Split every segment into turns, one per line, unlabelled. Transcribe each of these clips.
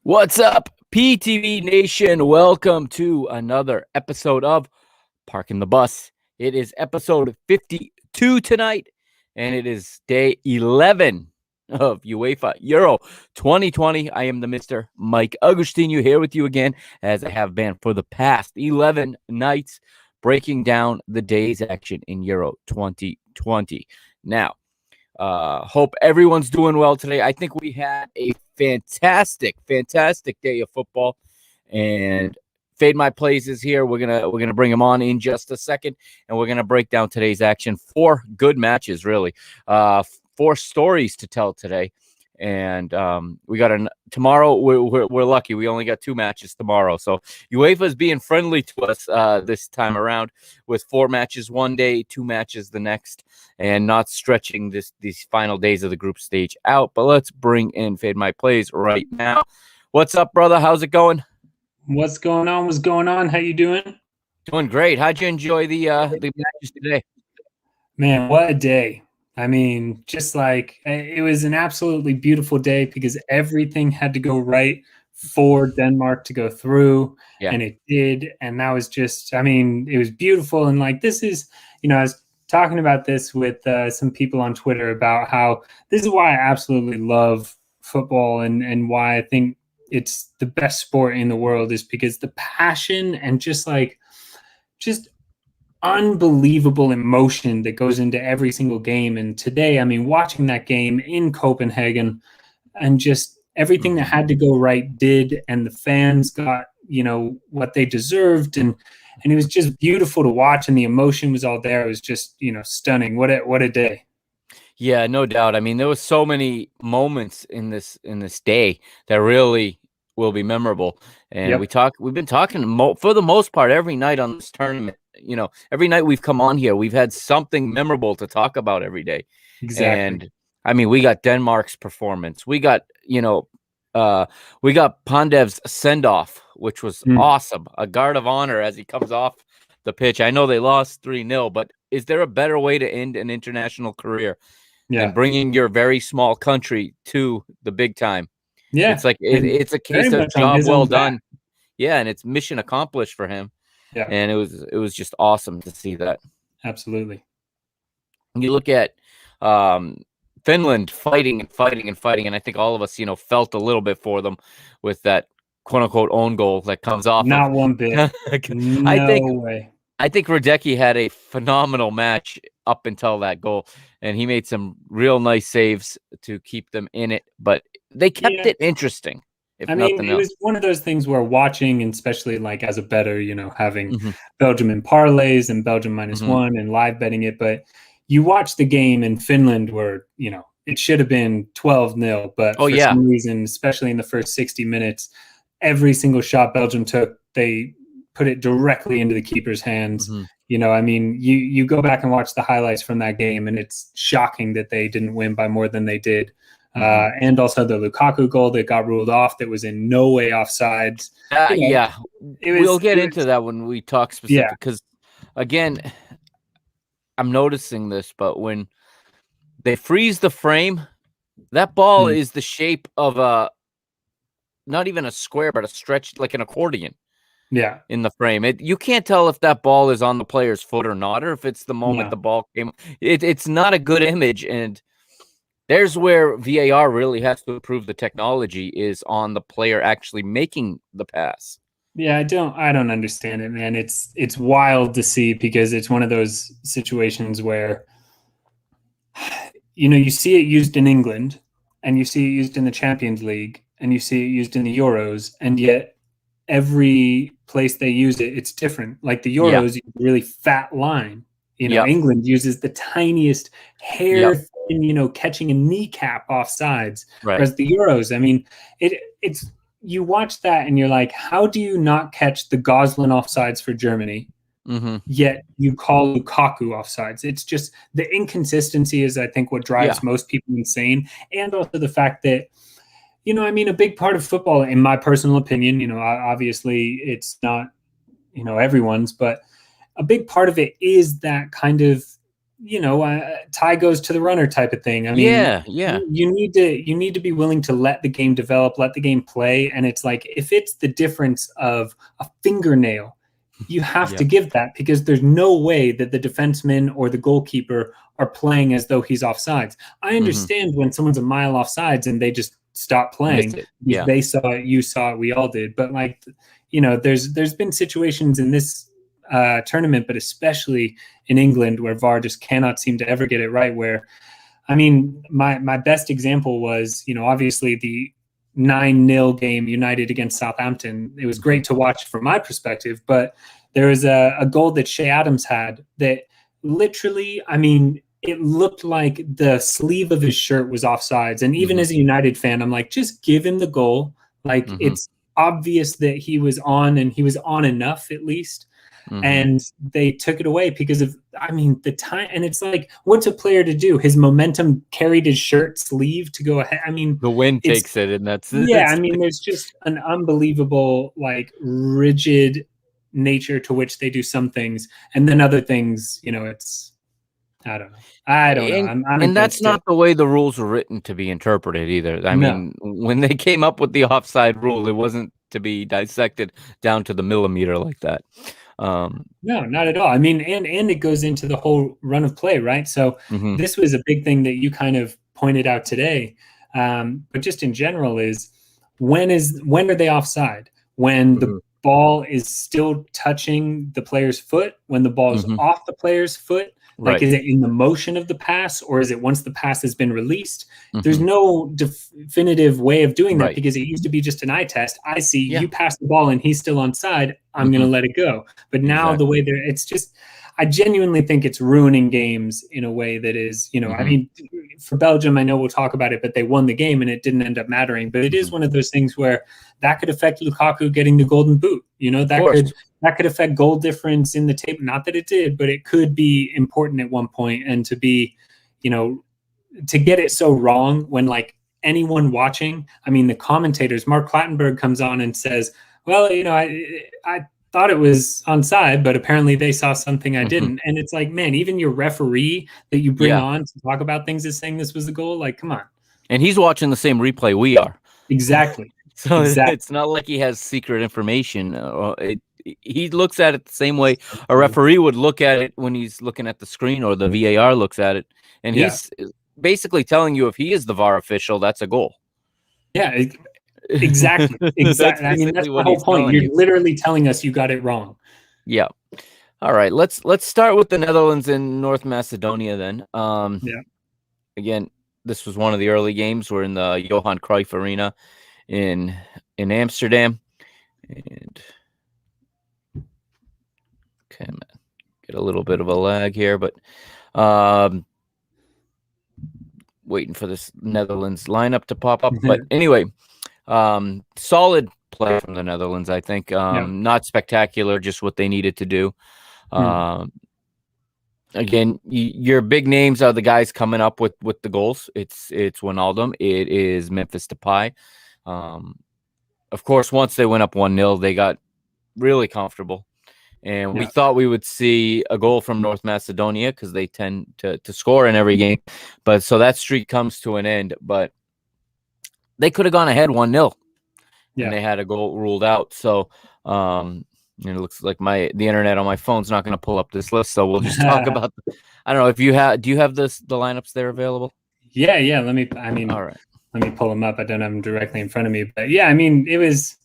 What's up, PTV Nation? Welcome to another episode of Parking the Bus. It is episode 52 tonight, and it is day 11 of UEFA Euro 2020. I am the Mr. Mike Agustinu here with you again, as I have been for the past 11 nights, breaking down the day's action in Euro 2020. Now, hope everyone's doing well today. I think we had a fantastic day of football, and Fade My Plays is here. We're gonna bring him on in just a second, and we're gonna break down today's action. 4 good matches, really. 4 stories to tell today, and we got tomorrow. We're lucky. We only got 2 matches tomorrow, so UEFA is being friendly to us this time around with 4 matches one day, 2 matches the next, and not stretching these final days of the group stage out. But let's bring in Fade My Plays right now. What's up, brother? How's it going?
What's going on? What's going on? How you doing?
Doing great. How'd you enjoy the matches today?
Man, what a day. I mean, just like it was an absolutely beautiful day because everything had to go right for Denmark to go through.
Yeah.
And it did. And that was just, I mean, it was beautiful. And like, this is, I was talking about this with some people on Twitter about how this is why I absolutely love football and why I think it's the best sport in the world is because the passion and just unbelievable emotion that goes into every single game. And today, I mean, watching that game in Copenhagen and just everything that had to go right did, and the fans got, what they deserved. And it was just beautiful to watch, and the emotion was all there. It was just, stunning. What a day.
Yeah, no doubt. I mean, there was so many moments in this day that really will be memorable. And
Yep.
we've been talking for the most part every night on this tournament. Every night we've come on here, we've had something memorable to talk about every day.
Exactly.
And I mean, we got Denmark's performance. We got, Pandev's send off, which was awesome. A guard of honor as he comes off the pitch. I know they lost 3-0, but is there a better way to end an international career than bringing your very small country to the big time?
Yeah.
It's like it's a case of job well done. Yeah, and it's mission accomplished for him.
Yeah.
And it was just awesome to see that.
Absolutely.
You look at Finland fighting, and I think all of us, felt a little bit for them with that quote unquote own goal that comes off.
Not one bit. No way.
I think Radecki had a phenomenal match up until that goal, and he made some real nice saves to keep them in it, but they kept it interesting.
I mean, it was one of those things where watching, and especially like as a bettor, having Belgium in parlays and Belgium -1 and live betting it, but you watch the game in Finland where, it should have been 12-0, but for some reason, especially in the first 60 minutes, every single shot Belgium took, they put it directly into the keeper's hands. I mean, you go back and watch the highlights from that game, and it's shocking that they didn't win by more than they did. And also the Lukaku goal that got ruled off that was in no way offsides.
We'll get into that when we talk specific, because again, I'm noticing this, but when they freeze the frame, that ball is the shape of not even a square, but a stretch, like an accordion.
Yeah.
In the frame. You can't tell if that ball is on the player's foot or not, or if it's the moment the ball came. It's not a good image, and there's where VAR really has to improve the technology, is on the player actually making the pass.
Yeah, I don't understand it, man. It's wild to see, because it's one of those situations where you see it used in England, and you see it used in the Champions League, and you see it used in the Euros, and yet every place they use it, it's different. Like the Euros, use a really fat line. England uses the tiniest hair thin, catching a kneecap off sides.
Right.
Whereas the Euros, I mean, it's you watch that and you're like, how do you not catch the Gosling offsides for Germany? Yet you call Lukaku offsides. It's just the inconsistency is, I think, what drives most people insane. And also the fact that, I mean, a big part of football, in my personal opinion, obviously it's not, everyone's, but a big part of it is that kind of, tie goes to the runner type of thing. I mean, you need to be willing to let the game develop, let the game play. And it's like, if it's the difference of a fingernail, you have to give that, because there's no way that the defenseman or the goalkeeper are playing as though he's offsides. I understand when someone's a mile offsides and they just stop playing. They saw it, you saw it, we all did. But like, there's been situations in this tournament, but especially in England, where VAR just cannot seem to ever get it right. Where, I mean, my best example was, obviously the 9-0 game United against Southampton. It was great to watch from my perspective, but there was a goal that Shea Adams had that literally, I mean, it looked like the sleeve of his shirt was offsides. And even as a United fan, I'm like, just give him the goal. Like, it's obvious that he was on, and he was on enough at least. And they took it away because of, I mean, the time. And it's like, what's a player to do? His momentum carried his shirt sleeve to go ahead. I mean,
the wind takes it, and that's
I mean, there's just an unbelievable, like, rigid nature to which they do some things, and then other things, it's, I don't know.
And that's not the way the rules were written to be interpreted either. I mean, when they came up with the offside rule, it wasn't to be dissected down to the millimeter like that.
No, not at all. I mean, and it goes into the whole run of play, right? So this was a big thing that you kind of pointed out today. But just in general is when are they offside? When the ball is still touching the player's foot, when the ball is off the player's foot, like, is it in the motion of the pass, or is it once the pass has been released? There's no definitive way of doing that, because it used to be just an eye test. I see you pass the ball and he's still onside, I'm going to let it go. But now the way it's just, I genuinely think it's ruining games in a way that is, I mean, for Belgium, I know we'll talk about it, but they won the game and it didn't end up mattering. But it is one of those things where that could affect Lukaku getting the golden boot. That could affect goal difference in the table. Not that it did, but it could be important at one point. And to be, to get it so wrong when, like, anyone watching, I mean, the commentators, Mark Clattenburg comes on and says, well, I thought it was onside, but apparently they saw something I didn't. And it's like, man, even your referee that you bring on to talk about things is saying this was the goal. Like, come on. And
he's watching the same replay we are.
Exactly.
So it's not like he has secret information. He looks at it the same way a referee would look at it when he's looking at the screen, or the VAR looks at it. And he's basically telling you, if he is the VAR official, that's a goal.
Yeah, exactly. I mean, that's the whole point. You're literally telling us you got it wrong.
Yeah. All right. Let's start with the Netherlands and North Macedonia then. Again, this was one of the early games. We're in the Johan Cruyff Arena in Amsterdam. And okay, get a little bit of a lag here, but waiting for this Netherlands lineup to pop up. But anyway, solid play from the Netherlands, I think. Not spectacular, just what they needed to do. Again, your big names are the guys coming up with the goals. It's Wijnaldum. It is Memphis Depay. Of course, once they went up 1-0, they got really comfortable. And we thought we would see a goal from North Macedonia, because they tend to score in every game. But so that streak comes to an end. But they could have gone ahead 1-0. And they had a goal ruled out. So it looks like the internet on my phone's not going to pull up this list. So we'll just talk about I don't know if do you have the lineups there available?
Yeah. All right. Let me pull them up. I don't have them directly in front of me. But yeah, I mean, it was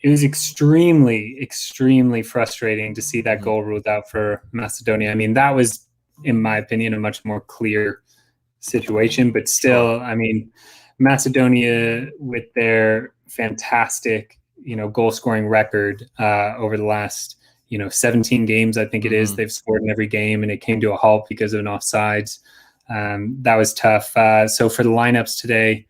extremely, extremely frustrating to see that goal ruled out for Macedonia. I mean, that was, in my opinion, a much more clear situation. But still, I mean, Macedonia, with their fantastic, goal scoring record over the last, 17 games, I think it is, they've scored in every game, and it came to a halt because of an offsides. That was tough. So for the lineups today,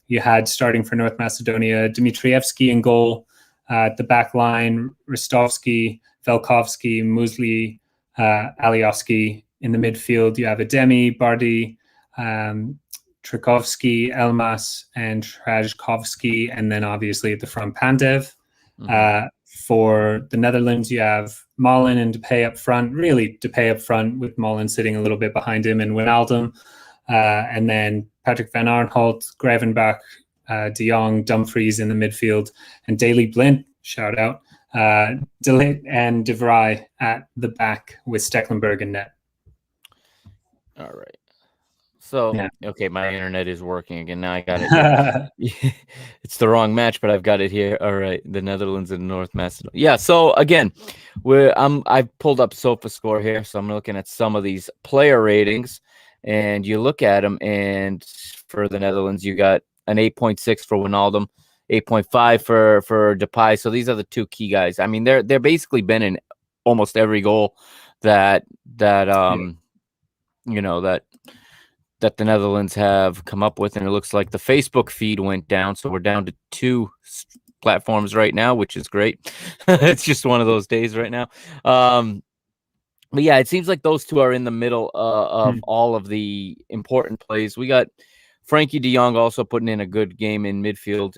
you had, starting for North Macedonia, Dmitrievski in goal. At the back line, Ristovski, Velkovsky, Musli, Alioski. In the midfield, you have Ademi, Bardi, Trikovsky, Elmas, and Trajkovsky. And then obviously at the front, Pandev. For the Netherlands, you have Malen and Depay up front. Really, Depay up front with Malen sitting a little bit behind him, and Wijnaldum, and then Patrick van Aanholt, Gravenbach, De Jong, Dumfries in the midfield, and Daley Blind, shout out, De Ligt and De Vrij at the back with Stecklenburg in net.
All right. So,
Yeah.
Okay, my internet is working again. Now I got it here. It's the wrong match, but I've got it here. All right, the Netherlands and North Macedonia. Yeah, so again, I've pulled up SofaScore here, so I'm looking at some of these player ratings, and you look at them, and for the Netherlands, you got an 8.6 for Wijnaldum, 8.5 for Depay. So these are the two key guys. I mean, they're basically been in almost every goal that that the Netherlands have come up with, and it looks like the Facebook feed went down, so we're down to 2 platforms right now, which is great. It's just one of those days right now. But yeah, it seems like those two are in the middle of all of the important plays. We got Frankie de Jong also putting in a good game in midfield.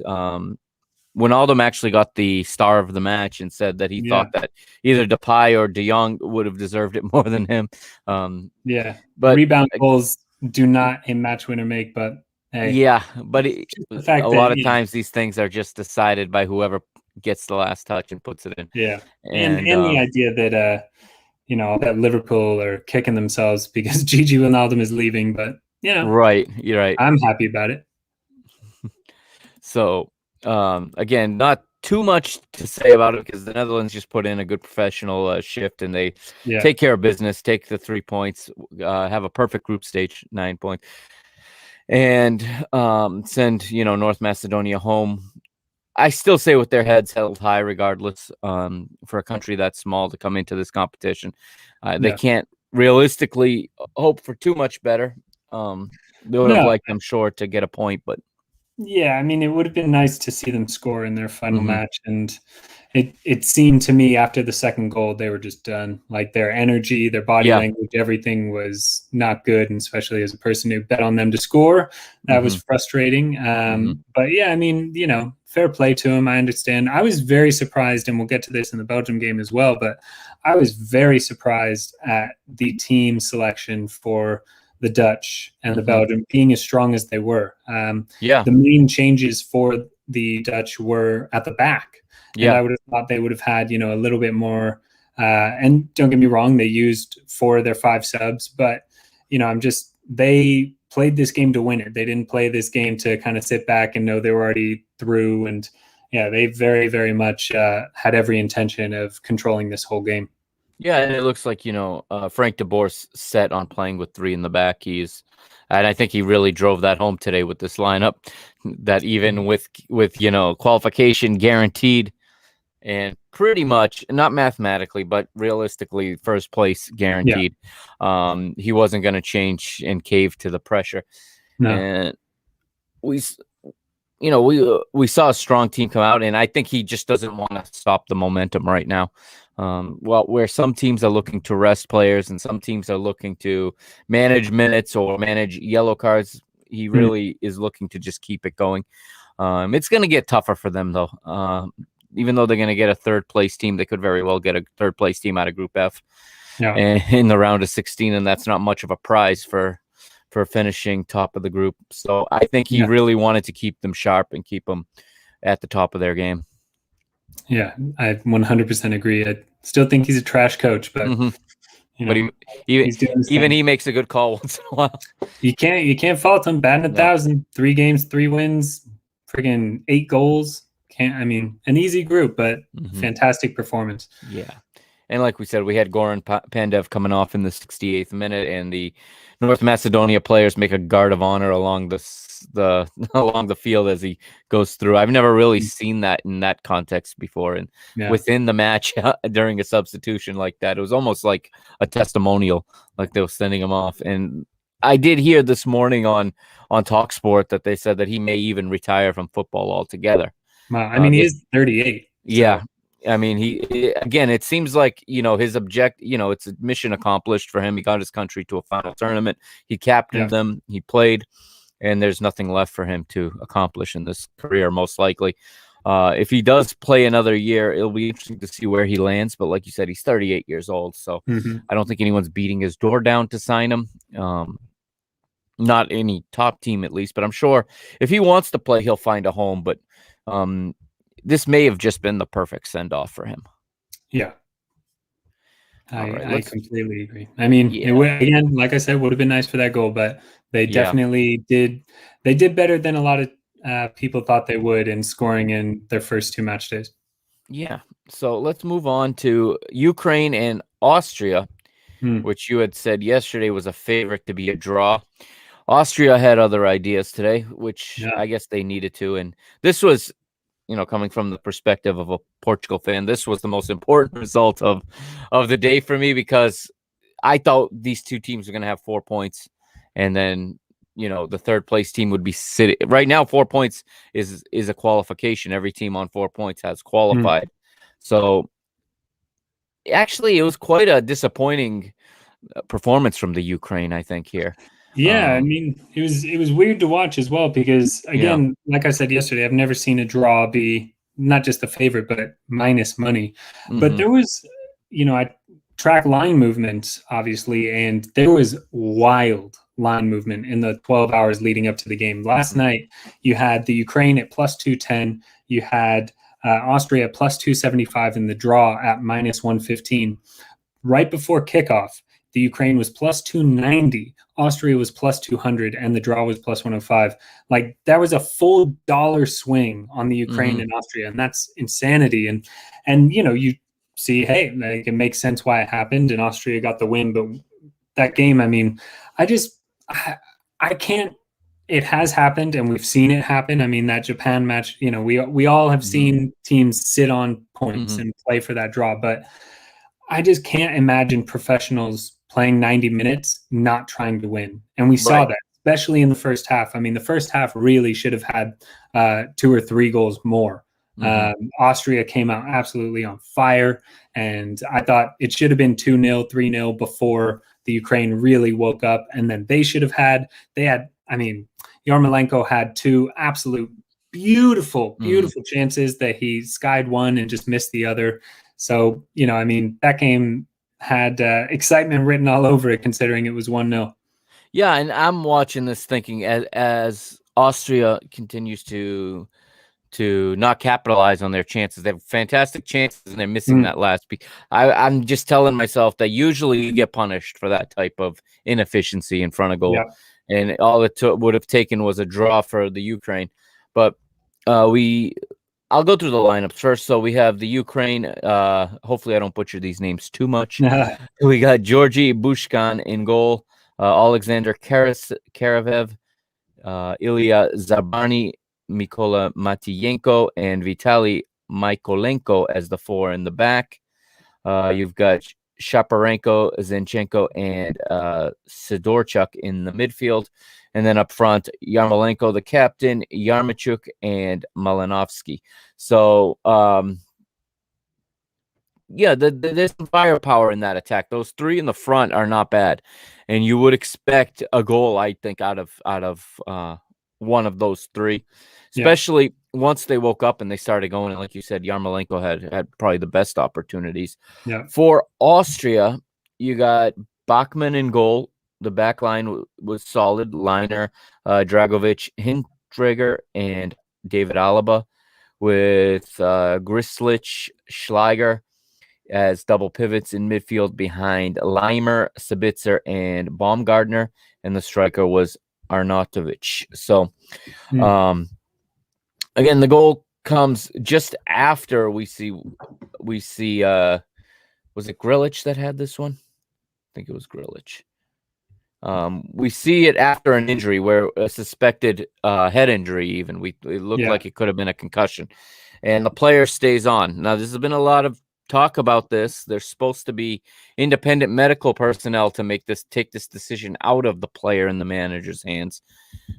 Wijnaldum actually got the star of the match and said that he thought that either Depay or de Jong would have deserved it more than him.
But rebound goals do not a match winner make, but hey.
But a lot of times these things are just decided by whoever gets the last touch and puts it in.
Yeah, and the idea that that Liverpool are kicking themselves because Gigi Wijnaldum is leaving, but
right, you're right.
I'm happy about it.
So again, not too much to say about it because the Netherlands just put in a good professional shift, and they take care of business, take the 3 points, have a perfect group stage, 9 points, and send North Macedonia home. I still say with their heads held high, regardless. For a country that small to come into this competition, they can't realistically hope for too much better. They would have liked, I'm sure, to get a point, but.
Yeah, I mean, it would have been nice to see them score in their final match, and it seemed to me after the second goal they were just done. Like their energy, their body language, everything was not good, and especially as a person who bet on them to score, that was frustrating. But yeah, I mean, fair play to him. I understand. I was very surprised, and we'll get to this in the Belgium game as well, but I was very surprised at the team selection for the Dutch and the Belgium being as strong as they were. The main changes for the Dutch were at the back. And I would have thought they would have had, a little bit more. And don't get me wrong, they used 4 of their 5 subs, but they played this game to win it. They didn't play this game to kind of sit back and know they were already through. And they very, very much had every intention of controlling this whole game.
Yeah, and it looks like, Frank de Boer's set on playing with 3 in the back. And I think he really drove that home today with this lineup, that even with qualification guaranteed and pretty much, not mathematically, but realistically, first place guaranteed, he wasn't going to change and cave to the pressure. No. And we saw a strong team come out, and I think he just doesn't want to stop the momentum right now. Where some teams are looking to rest players and some teams are looking to manage minutes or manage yellow cards, he really is looking to just keep it going. It's going to get tougher for them, though. Even though they're going to get a third-place team, they could very well get a third-place team out of Group F in the round of 16, and that's not much of a prize for finishing top of the group. So I think he really wanted to keep them sharp and keep them at the top of their game.
Yeah, I 100% agree. I still think he's a trash coach, but
but he makes a good call once in a while.
You can't fault him. Batting 1,000, 3 games, 3 wins, friggin' 8 goals. An easy group, but fantastic performance.
Yeah. And like we said, we had Goran Pandev coming off in the 68th minute, and the North Macedonia players make a guard of honor along the field as he goes through. I've never really seen that in that context before, and within the match during a substitution like that, it was almost like a testimonial, like they were sending him off. And I did hear this morning on TalkSport that they said that he may even retire from football altogether.
Wow, he is 38. So.
Yeah. It seems like, his it's a mission accomplished for him. He got his country to a final tournament. He captained them. He played, and there's nothing left for him to accomplish in this career, most likely. If he does play another year, it'll be interesting to see where he lands. But like you said, he's 38 years old, so I don't think anyone's beating his door down to sign him. Not any top team, at least, but I'm sure if he wants to play, he'll find a home. But this may have just been the perfect send-off for him.
Yeah.
Right,
I completely agree. I mean, again, like I said, would have been nice for that goal, but they definitely did. They did better than a lot of people thought they would in scoring in their first 2 match days.
Yeah. So let's move on to Ukraine and Austria, which you had said yesterday was a favorite to be a draw. Austria had other ideas today, which I guess they needed to. And this was, coming from the perspective of a Portugal fan, this was the most important result of the day for me, because I thought these two teams were going to have 4 points. And then, the third place team would be sitting. Right now, 4 points is a qualification. Every team on 4 points has qualified. So actually, it was quite a disappointing performance from the Ukraine, I think, here.
Yeah, I mean, it was weird to watch as well, because again, like I said yesterday, I've never seen a draw be not just a favorite, but minus money. But there was, I track line movement, obviously, and there was wild line movement in the 12 hours leading up to the game. Last night, you had the Ukraine at plus 210. You had Austria at plus 275 in the draw at minus 115. Right before kickoff, the Ukraine was plus 290. Austria was plus 200, and the draw was plus 105. Like, that was a full dollar swing on the Ukraine and Austria, and that's insanity. And you see, hey, like, it makes sense why it happened, and Austria got the win. But that game, I mean, I can't. It has happened, and we've seen it happen. I mean, that Japan match, we all have seen teams sit on points and play for that draw, but I just can't imagine professionals playing 90 minutes not trying to win. And we saw that, especially in the first half. I mean, the first half really should have had 2 or 3 goals more. Austria came out absolutely on fire, and I thought it should have been 2-0, 3-0 before the Ukraine really woke up. And then they had, I mean, Yarmolenko had 2 absolute beautiful chances that he skied one and just missed the other. So, I mean, that game had excitement written all over it, considering it was 1-0.
Yeah, and I'm watching this thinking, as Austria continues to not capitalize on their chances. They have fantastic chances, and they're missing that last piece. I'm just telling myself that usually you get punished for that type of inefficiency in front of goal. Yeah. And all it would have taken was a draw for the Ukraine. But I'll go through the lineups first. So we have the Ukraine. Hopefully I don't butcher these names too much. We got Georgy Bushkan in goal, Alexander Karavev, Ilya Zabarny, Mykola Matyenko, and Vitaly Mykolenko as the 4 in the back. You've got Shaparenko, Zinchenko, and Sidorchuk in the midfield. And then up front, Yarmolenko, the captain, Yarmachuk, and Malinovsky. So, there's some firepower in that attack. Those 3 in the front are not bad. And you would expect a goal, I think, out of one of those 3, especially once they woke up and they started going. And like you said, Yarmolenko had probably the best opportunities. Yeah. For Austria, you got Bachmann in goal. The back line was solid. Liner, Dragovic, Hinteregger, and David Alaba, with Grislich, Schleicher as double pivots in midfield behind Leimer, Sabitzer, and Baumgartner. And the striker was Arnautovic. So, again, the goal comes just after we see. Was it Grilic that had this one? I think it was Grilic. We see it after an injury, where a suspected head injury, even it looked like it could have been a concussion, and the player stays on. Now, there's been a lot of talk about this. There's supposed to be independent medical personnel to take this decision out of the player and the manager's hands,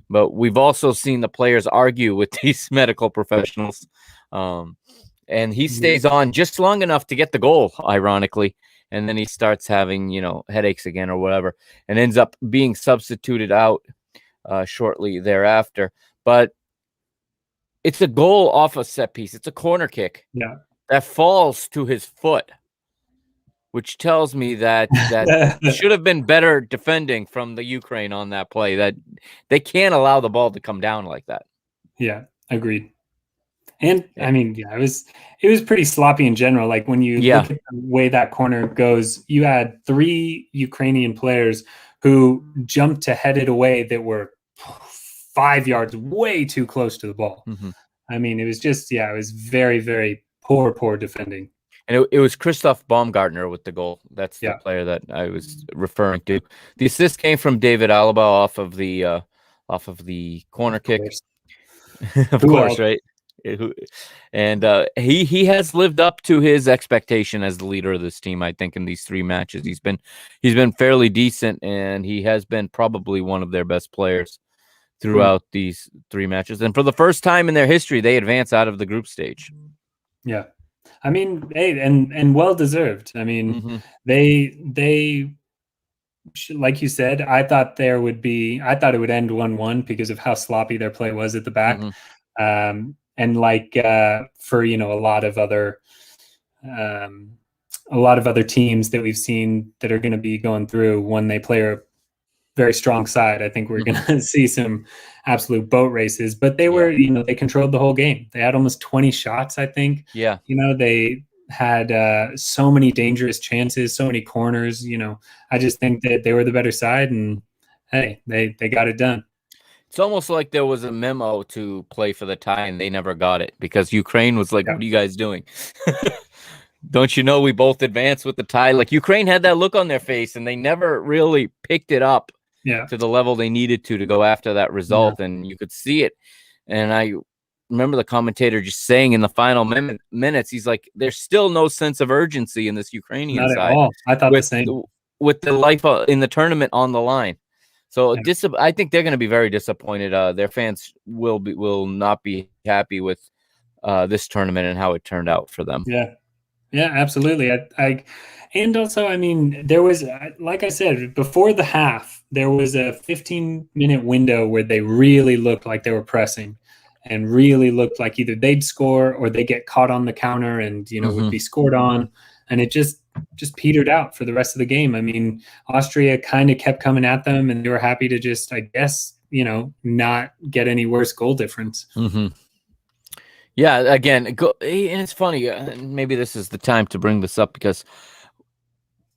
but we've also seen the players argue with these medical professionals, and he stays on just long enough to get the goal, ironically. And then he starts having, headaches again or whatever, and ends up being substituted out shortly thereafter. But it's a goal off a set piece. It's a corner kick.
Yeah.
That falls to his foot, which tells me that should have been better defending from the Ukraine on that play. That they can't allow the ball to come down like that.
Yeah, agreed. And I mean, yeah, it was pretty sloppy in general. Like when you look at the way that corner goes, you had 3 Ukrainian players who jumped to head it away that were 5 yards way too close to the ball.
Mm-hmm.
I mean, it was just, it was very, very poor defending.
And it was Christoph Baumgartner with the goal. That's the player that I was referring to. The assist came from David Alaba off of the corner kick. Of course, right? And he has lived up to his expectation as the leader of this team. I think in these 3 matches, he's been fairly decent, and he has been probably one of their best players throughout these 3 matches. And for the first time in their history, they advance out of the group stage.
Yeah, I mean, hey, and well deserved. I mean, they like you said, I thought it would end 1-1 because of how sloppy their play was at the back. And like for a lot of other teams that we've seen that are going to be going through when they play a very strong side, I think we're going to see some absolute boat races. But they were, they controlled the whole game. They had almost 20 shots, I think.
Yeah.
They had so many dangerous chances, so many corners. I just think that they were the better side, and hey, they got it done.
It's almost like there was a memo to play for the tie, and they never got it because Ukraine was like, "What are you guys doing? Don't you know we both advanced with the tie?" Like Ukraine had that look on their face, and they never really picked it up to the level they needed to go after that result, and you could see it. And I remember the commentator just saying in the final minutes, he's like, "There's still no sense of urgency in this Ukrainian side."
Not at all. I thought the same.
With the life in the tournament on the line. So I think they're going to be very disappointed. Their fans will not be happy with this tournament and how it turned out for them.
Yeah, absolutely. And also, I mean, there was, like I said, before the half, there was a 15-minute window where they really looked like they were pressing, and really looked like either they'd score or they get caught on the counter and would be scored on, and it just petered out for the rest of the game. I mean, Austria kind of kept coming at them, and they were happy to just, I guess, not get any worse goal difference.
Yeah, again, and it's funny, maybe this is the time to bring this up, because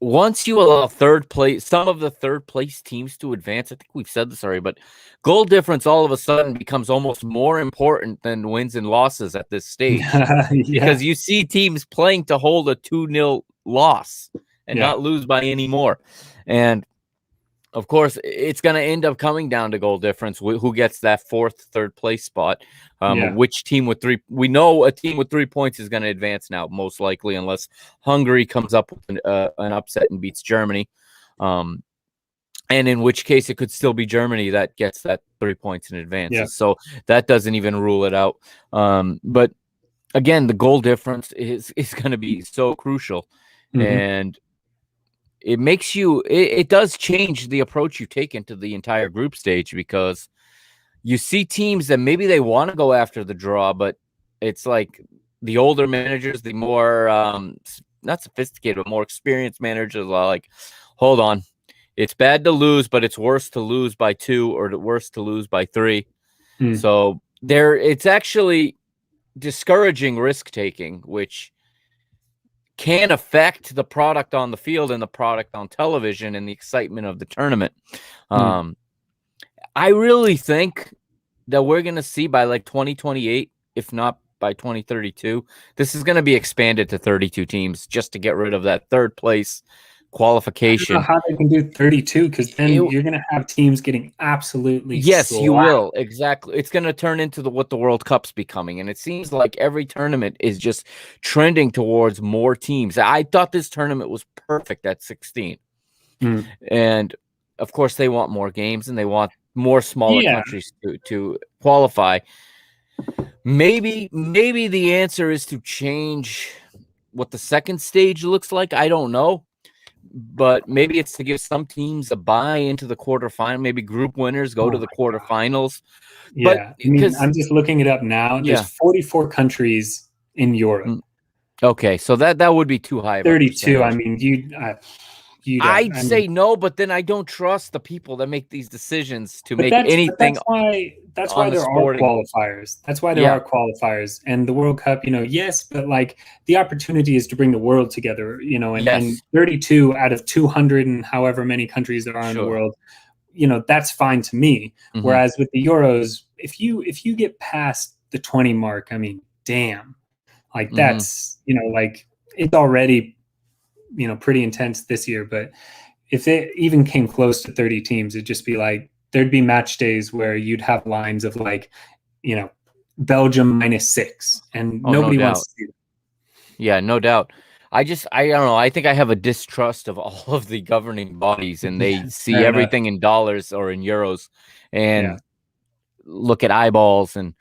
once you allow some of the third place teams to advance, I think we've said this already, but goal difference all of a sudden becomes almost more important than wins and losses at this stage. Because you see teams playing to hold a 2-0 loss and not lose by any more. And of course, it's going to end up coming down to goal difference. Who gets that third place spot? Which team with 3? We know a team with 3 points is going to advance now, most likely, unless Hungary comes up with an upset and beats Germany. And in which case, it could still be Germany that gets that 3 points in advance. Yeah. So that doesn't even rule it out. But again, the goal difference is going to be so crucial, and it makes it does change the approach you take into the entire group stage, because you see teams that maybe they want to go after the draw, but it's like the older managers, the more not sophisticated, but more experienced managers are like, hold on, it's bad to lose, but it's worse to lose by 2 or worse to lose by 3. So it's actually discouraging risk taking, which can affect the product on the field and the product on television and the excitement of the tournament. I really think that we're going to see by like 2028, if not by 2032, this is going to be expanded to 32 teams just to get rid of that third place qualification.
I don't know how they can do 32, because then you're going to have teams getting absolutely
slapped. You will. Exactly. It's going to turn into what the World Cup's becoming, and it seems like every tournament is just trending towards more teams. I thought this tournament was perfect at 16, and of course they want more games and they want more smaller countries to qualify. Maybe the answer is to change what the second stage looks like. I don't know. but maybe it's to give some teams a bye into the quarterfinal. Maybe group winners go to the quarterfinals.
Yeah,
But
I mean, I'm just looking it up now. There's 44 countries in Europe.
Okay, so that would be too high of a
32. I
percentage.
mean,
I'd say no, but then I don't trust the people that make these decisions to make
that's
anything.
That's why there are qualifiers. That's why there are qualifiers. And the World Cup, yes, but like the opportunity is to bring the world together, and 32 out of 200 and however many countries there are in the world, that's fine to me. Mm-hmm. Whereas with the Euros, if you get past the 20 mark, I mean, damn, like that's, like it's already, pretty intense this year. But if it even came close to 30 teams, it'd just be like, there'd be match days where you'd have lines of like, Belgium -6 and nobody wants to see that.
Yeah, no doubt. I don't know. I think I have a distrust of all of the governing bodies, and they see everything in dollars or in euros and look at eyeballs. And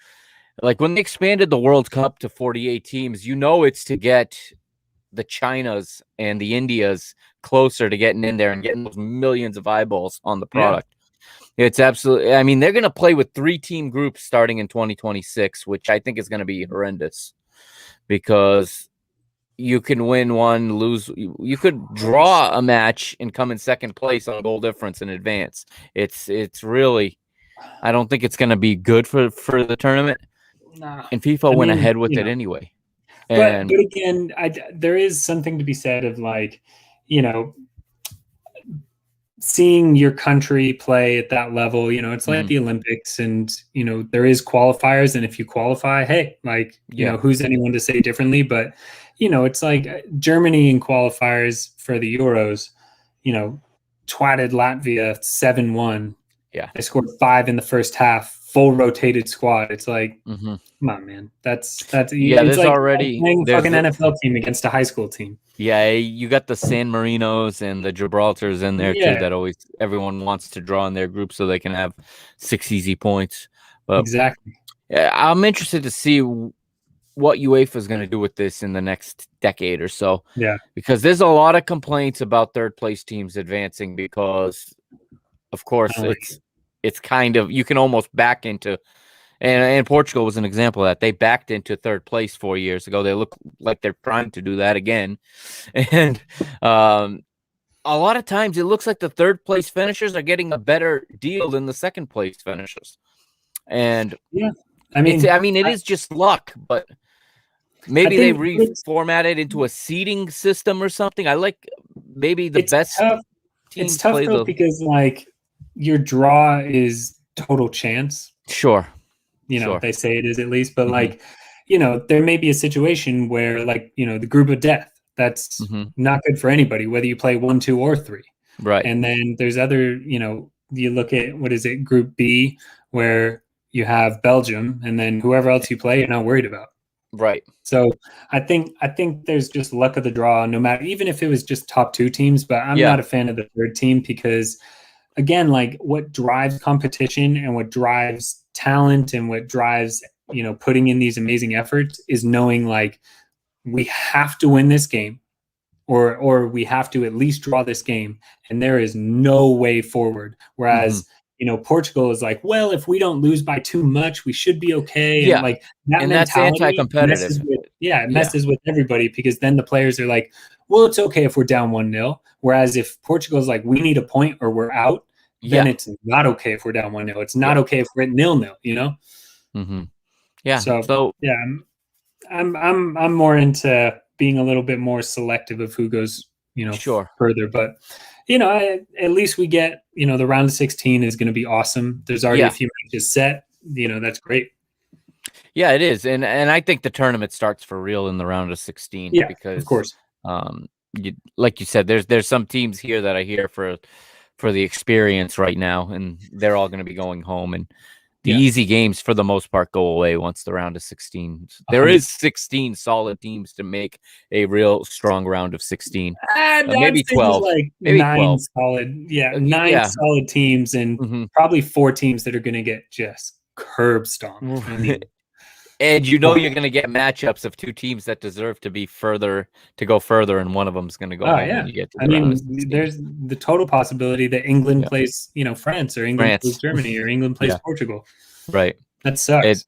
like when they expanded the World Cup to 48 teams, it's to get the Chinas and the Indias closer to getting in there and getting those millions of eyeballs on the product. It's absolutely, I mean, they're going to play with 3-team groups starting in 2026, which I think is going to be horrendous because you can win one, lose. You could draw a match and come in second place on goal difference in advance. It's really, I don't think it's going to be good for the tournament. And FIFA went ahead with it anyway.
But again, there is something to be said of like, seeing your country play at that level, it's like the Olympics, and there is qualifiers, and if you qualify, hey, like who's anyone to say differently? But it's like Germany in qualifiers for the Euros, twatted Latvia 7-1.
Yeah,
they scored 5 in the first half, full rotated squad. It's like, come on, man, that's it's
there's
like
already
playing a fucking NFL team against a high school team.
Yeah, you got the San Marinos and the Gibraltars in there too that everyone wants to draw in their group so they can have 6 easy points. But
exactly.
I'm interested to see what UEFA is going to do with this in the next decade or so.
Yeah.
Because there's a lot of complaints about third place teams advancing because, of course, it's kind of, you can almost back into. And Portugal was an example of that. They backed into third place 4 years ago. They look like they're trying to do that again. And a lot of times it looks like the third place finishers are getting a better deal than the second place finishers. And
I mean,
it is just luck, but maybe they reformat it into a seeding system or something. I like maybe the best teams.
It's tough though, because like your draw is total chance.
Sure.
They say it is at least, but like, there may be a situation where like, the group of death, that's not good for anybody, whether you play 1, 2, or 3.
Right.
And then there's other, you look at, what is it, Group B, where you have Belgium, and then whoever else you play, you're not worried about.
Right.
So I think there's just luck of the draw, no matter, even if it was just top 2 teams, but I'm not a fan of the third team because, again, like what drives competition and what drives talent and what drives, putting in these amazing efforts is knowing like we have to win this game or we have to at least draw this game, and there is no way forward. Whereas, Portugal is like, well, if we don't lose by too much, we should be okay.
Yeah.
And like that
and that's anti-competitive.
Messes with everybody, because then the players are like, well, it's okay if we're down 1-0. Whereas if Portugal is like, we need a point or we're out, then it's not okay if we're down 1-0. It's not okay if we're at 0-0,
Yeah. So
yeah, I'm more into being a little bit more selective of who goes, further. But at least we get, the round of 16 is going to be awesome. There's already a few matches set. That's great.
Yeah, it is, and I think the tournament starts for real in the round of 16.
Yeah,
because
of course.
Like you said, there's some teams here that are here for the experience right now, and they're all going to be going home, and the easy games for the most part go away once the round of 16. There is 16 solid teams to make a real strong round of 16. Maybe 12,
like
maybe
9
12.
solid, 9 solid teams, and probably 4 teams that are going to get just curb stomped.
And you know you're going to get matchups of two teams that deserve to go further, and one of them is going to go home when you get to the round of 16.
There's the total possibility that England plays, France, or England plays Germany, or England plays Portugal.
Right.
That sucks.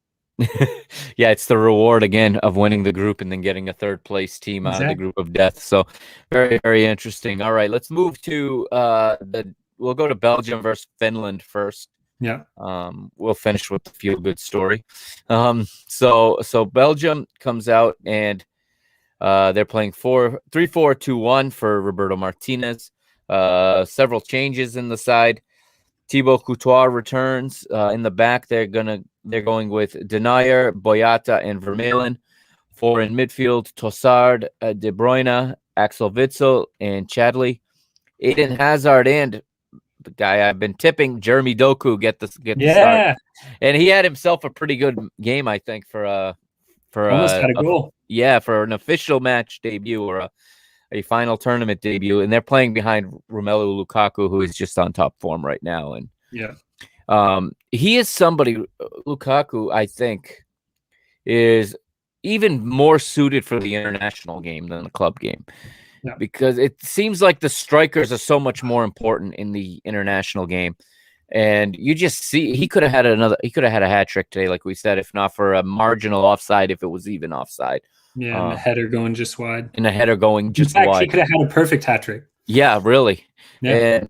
It's the reward again of winning the group and then getting a third place team out of the group of death. So very, very interesting. All right, let's move to we'll go to Belgium versus Finland first.
Yeah.
We'll finish with the feel good story. So Belgium comes out and they're playing 3-4-2-1 for Roberto Martinez. Several changes in the side. Thibaut Courtois returns in the back. They're going with Denayer, Boyata, and Vermaelen. 4 in midfield: Tossard, De Bruyne, Axel Witsel, and Chadli. Eden Hazard and the guy I've been tipping, Jeremy Doku, get the start. And he had himself a pretty good game, I think, for
almost got a goal.
For an official match debut or a final tournament debut, and they're playing behind Romelu Lukaku, who is just on top form right now. And he is somebody, Lukaku, I think, is even more suited for the international game than the club game. Yeah. Because it seems like the strikers are so much more important in the international game. And you just see he could have had a hat trick today, like we said, if not for a marginal offside, if it was even offside.
Yeah, and the header going just wide.
And the header going just wide.
In fact, he could have had a perfect hat trick.
Yeah, really. Yeah. And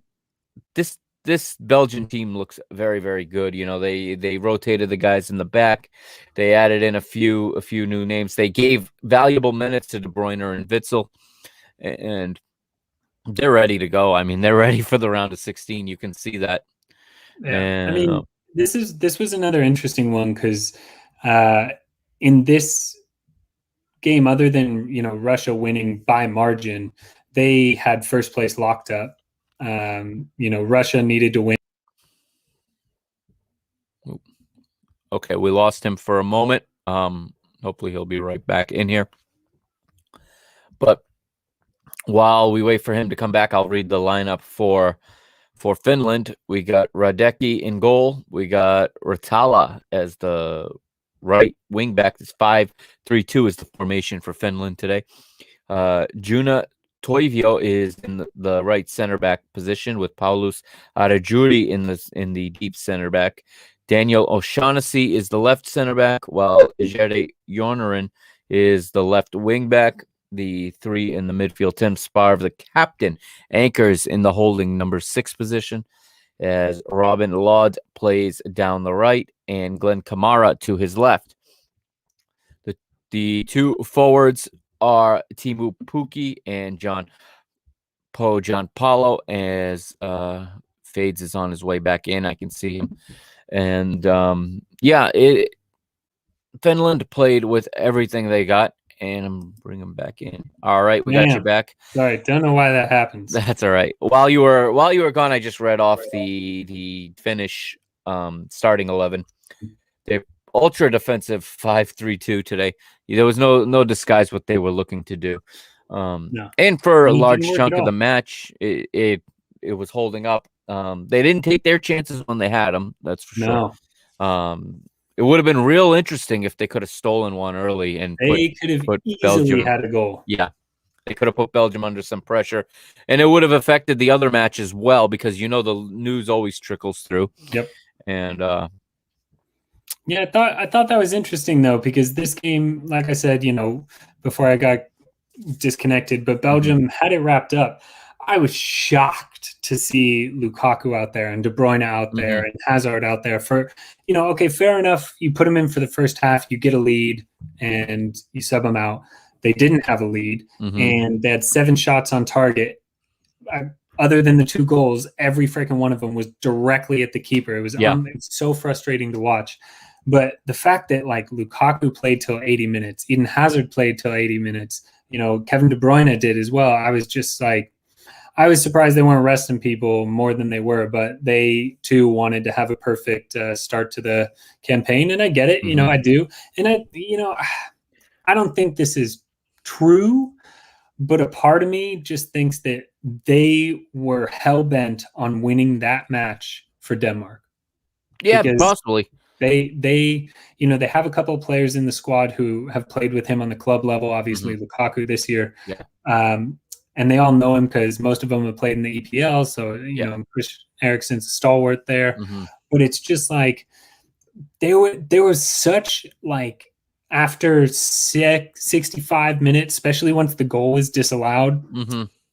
this Belgian team looks very, very good. They rotated the guys in the back. They added in a few new names. They gave valuable minutes to De Bruyne and Witsel. And they're ready to go. I mean, they're ready for the round of 16. You can see that.
Yeah. And, this was another interesting one because in this game, other than Russia winning by margin, they had first place locked up. Russia needed to win.
Okay, we lost him for a moment. Hopefully he'll be right back in here. But while we wait for him to come back, I'll read the lineup for Finland. We got Radecki in goal. We got Ratala as the right wing back. This 5-3-2 is the formation for Finland today. Juna Toivio is in the right center back position with Paulus Arajuri in the deep center back. Daniel O'Shaughnessy is the left center back, while Jere Jorneren is the left wing back. The 3 in the midfield, Tim Sparv, the captain, anchors in the holding number 6 position, as Robin Lod plays down the right and Glenn Kamara to his left. The 2 forwards are Timu Puki and John Paulo, as Fades is on his way back in. I can see him. And Finland played with everything they got. And I'm bringing him back in. All right, we got you back.
Sorry, don't know why that happens.
That's all right. While you were gone, I just read off the Finnish starting 11. They're ultra defensive 5-3-2 today. There was no disguise what they were looking to do. And for a large chunk of the match, it was holding up. They didn't take their chances when they had them. That's for sure. It would have been real interesting if they could have stolen one early and
they could have easily Belgium had a goal.
Yeah, they could have put Belgium under some pressure, and it would have affected the other match as well because the news always trickles through.
Yep.
And
I thought that was interesting though because this game, like I said, before I got disconnected, but Belgium had it wrapped up. I was shocked to see Lukaku out there and De Bruyne out there and Hazard out there for, okay, fair enough. You put them in for the first half, you get a lead and you sub them out. They didn't have a lead and they had 7 shots on target. Other than the 2 goals, every freaking one of them was directly at the keeper. It was it's so frustrating to watch. But the fact that Lukaku played till 80 minutes, Eden Hazard played till 80 minutes, Kevin De Bruyne did as well. I was just I was surprised they weren't resting people more than they were, but they too wanted to have a perfect start to the campaign. And I get it, I do. And I don't think this is true, but a part of me just thinks that they were hell bent on winning that match for Denmark.
Yeah, possibly.
They they have a couple of players in the squad who have played with him on the club level. Obviously, Lukaku this year, and they all know him because most of them have played in the EPL. So Christian Eriksen's a stalwart there. But it's just like there was such like after 65 minutes, especially once the goal was disallowed.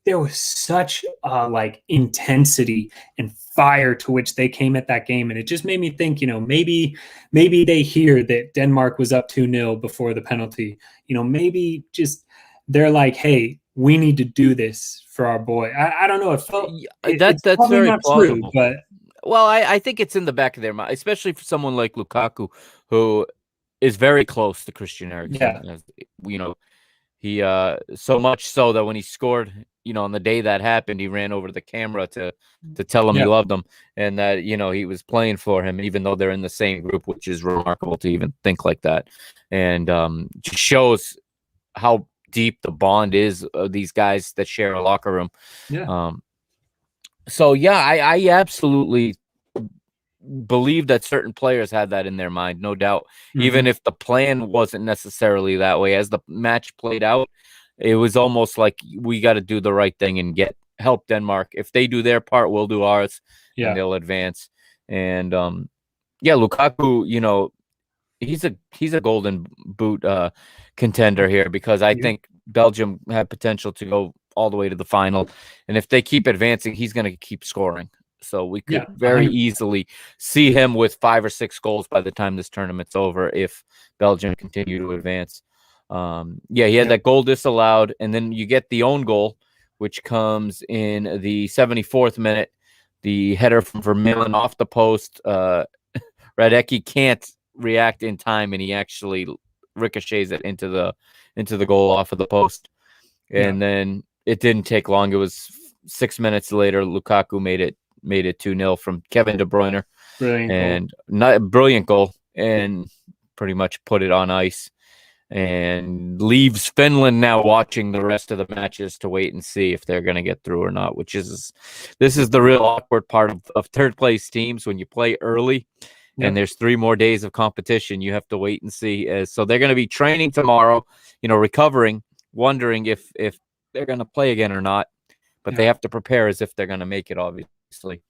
There was such like intensity and fire to which they came at that game, and it just made me think, maybe they hear that Denmark was up 2-0 before the penalty. Maybe just they're like, hey, we need to do this for our boy. I don't know. It's
that's very
not
plausible.
true, but
I think it's in the back of their mind, especially for someone like Lukaku, who is very close to Christian Eriksen.
Yeah.
He so much so that when he scored, on the day that happened, he ran over to the camera to tell him he loved him, and that he was playing for him, even though they're in the same group, which is remarkable to even think like that, and just shows how deep the bond is of these guys that share a locker room. I absolutely believe that certain players had that in their mind, no doubt. Even if the plan wasn't necessarily that way, as the match played out, it was almost like we got to do the right thing and help Denmark. If they do their part, we'll do ours, and they'll advance. And Lukaku, he's a golden boot contender here, because I think Belgium had potential to go all the way to the final, and if they keep advancing, he's going to keep scoring. So we could very easily see him with 5 or 6 goals by the time this tournament's over if Belgium continue to advance. He had that goal disallowed, and then you get the own goal, which comes in the 74th minute. The header from Vermaelen off the post. Radecki can't react in time, and he actually ricochets it into the goal off of the post. And then it didn't take long. It was 6 minutes later, Lukaku made it 2-0 from Kevin De Bruyne. Brilliant goal, and pretty much put it on ice, and leaves Finland now watching the rest of the matches to wait and see if they're going to get through or not, this is the real awkward part of third place teams. When you play early and there's 3 more days of competition, you have to wait and see. So they're going to be training tomorrow, recovering, wondering if they're going to play again or not, but they have to prepare as if they're going to make it, obviously,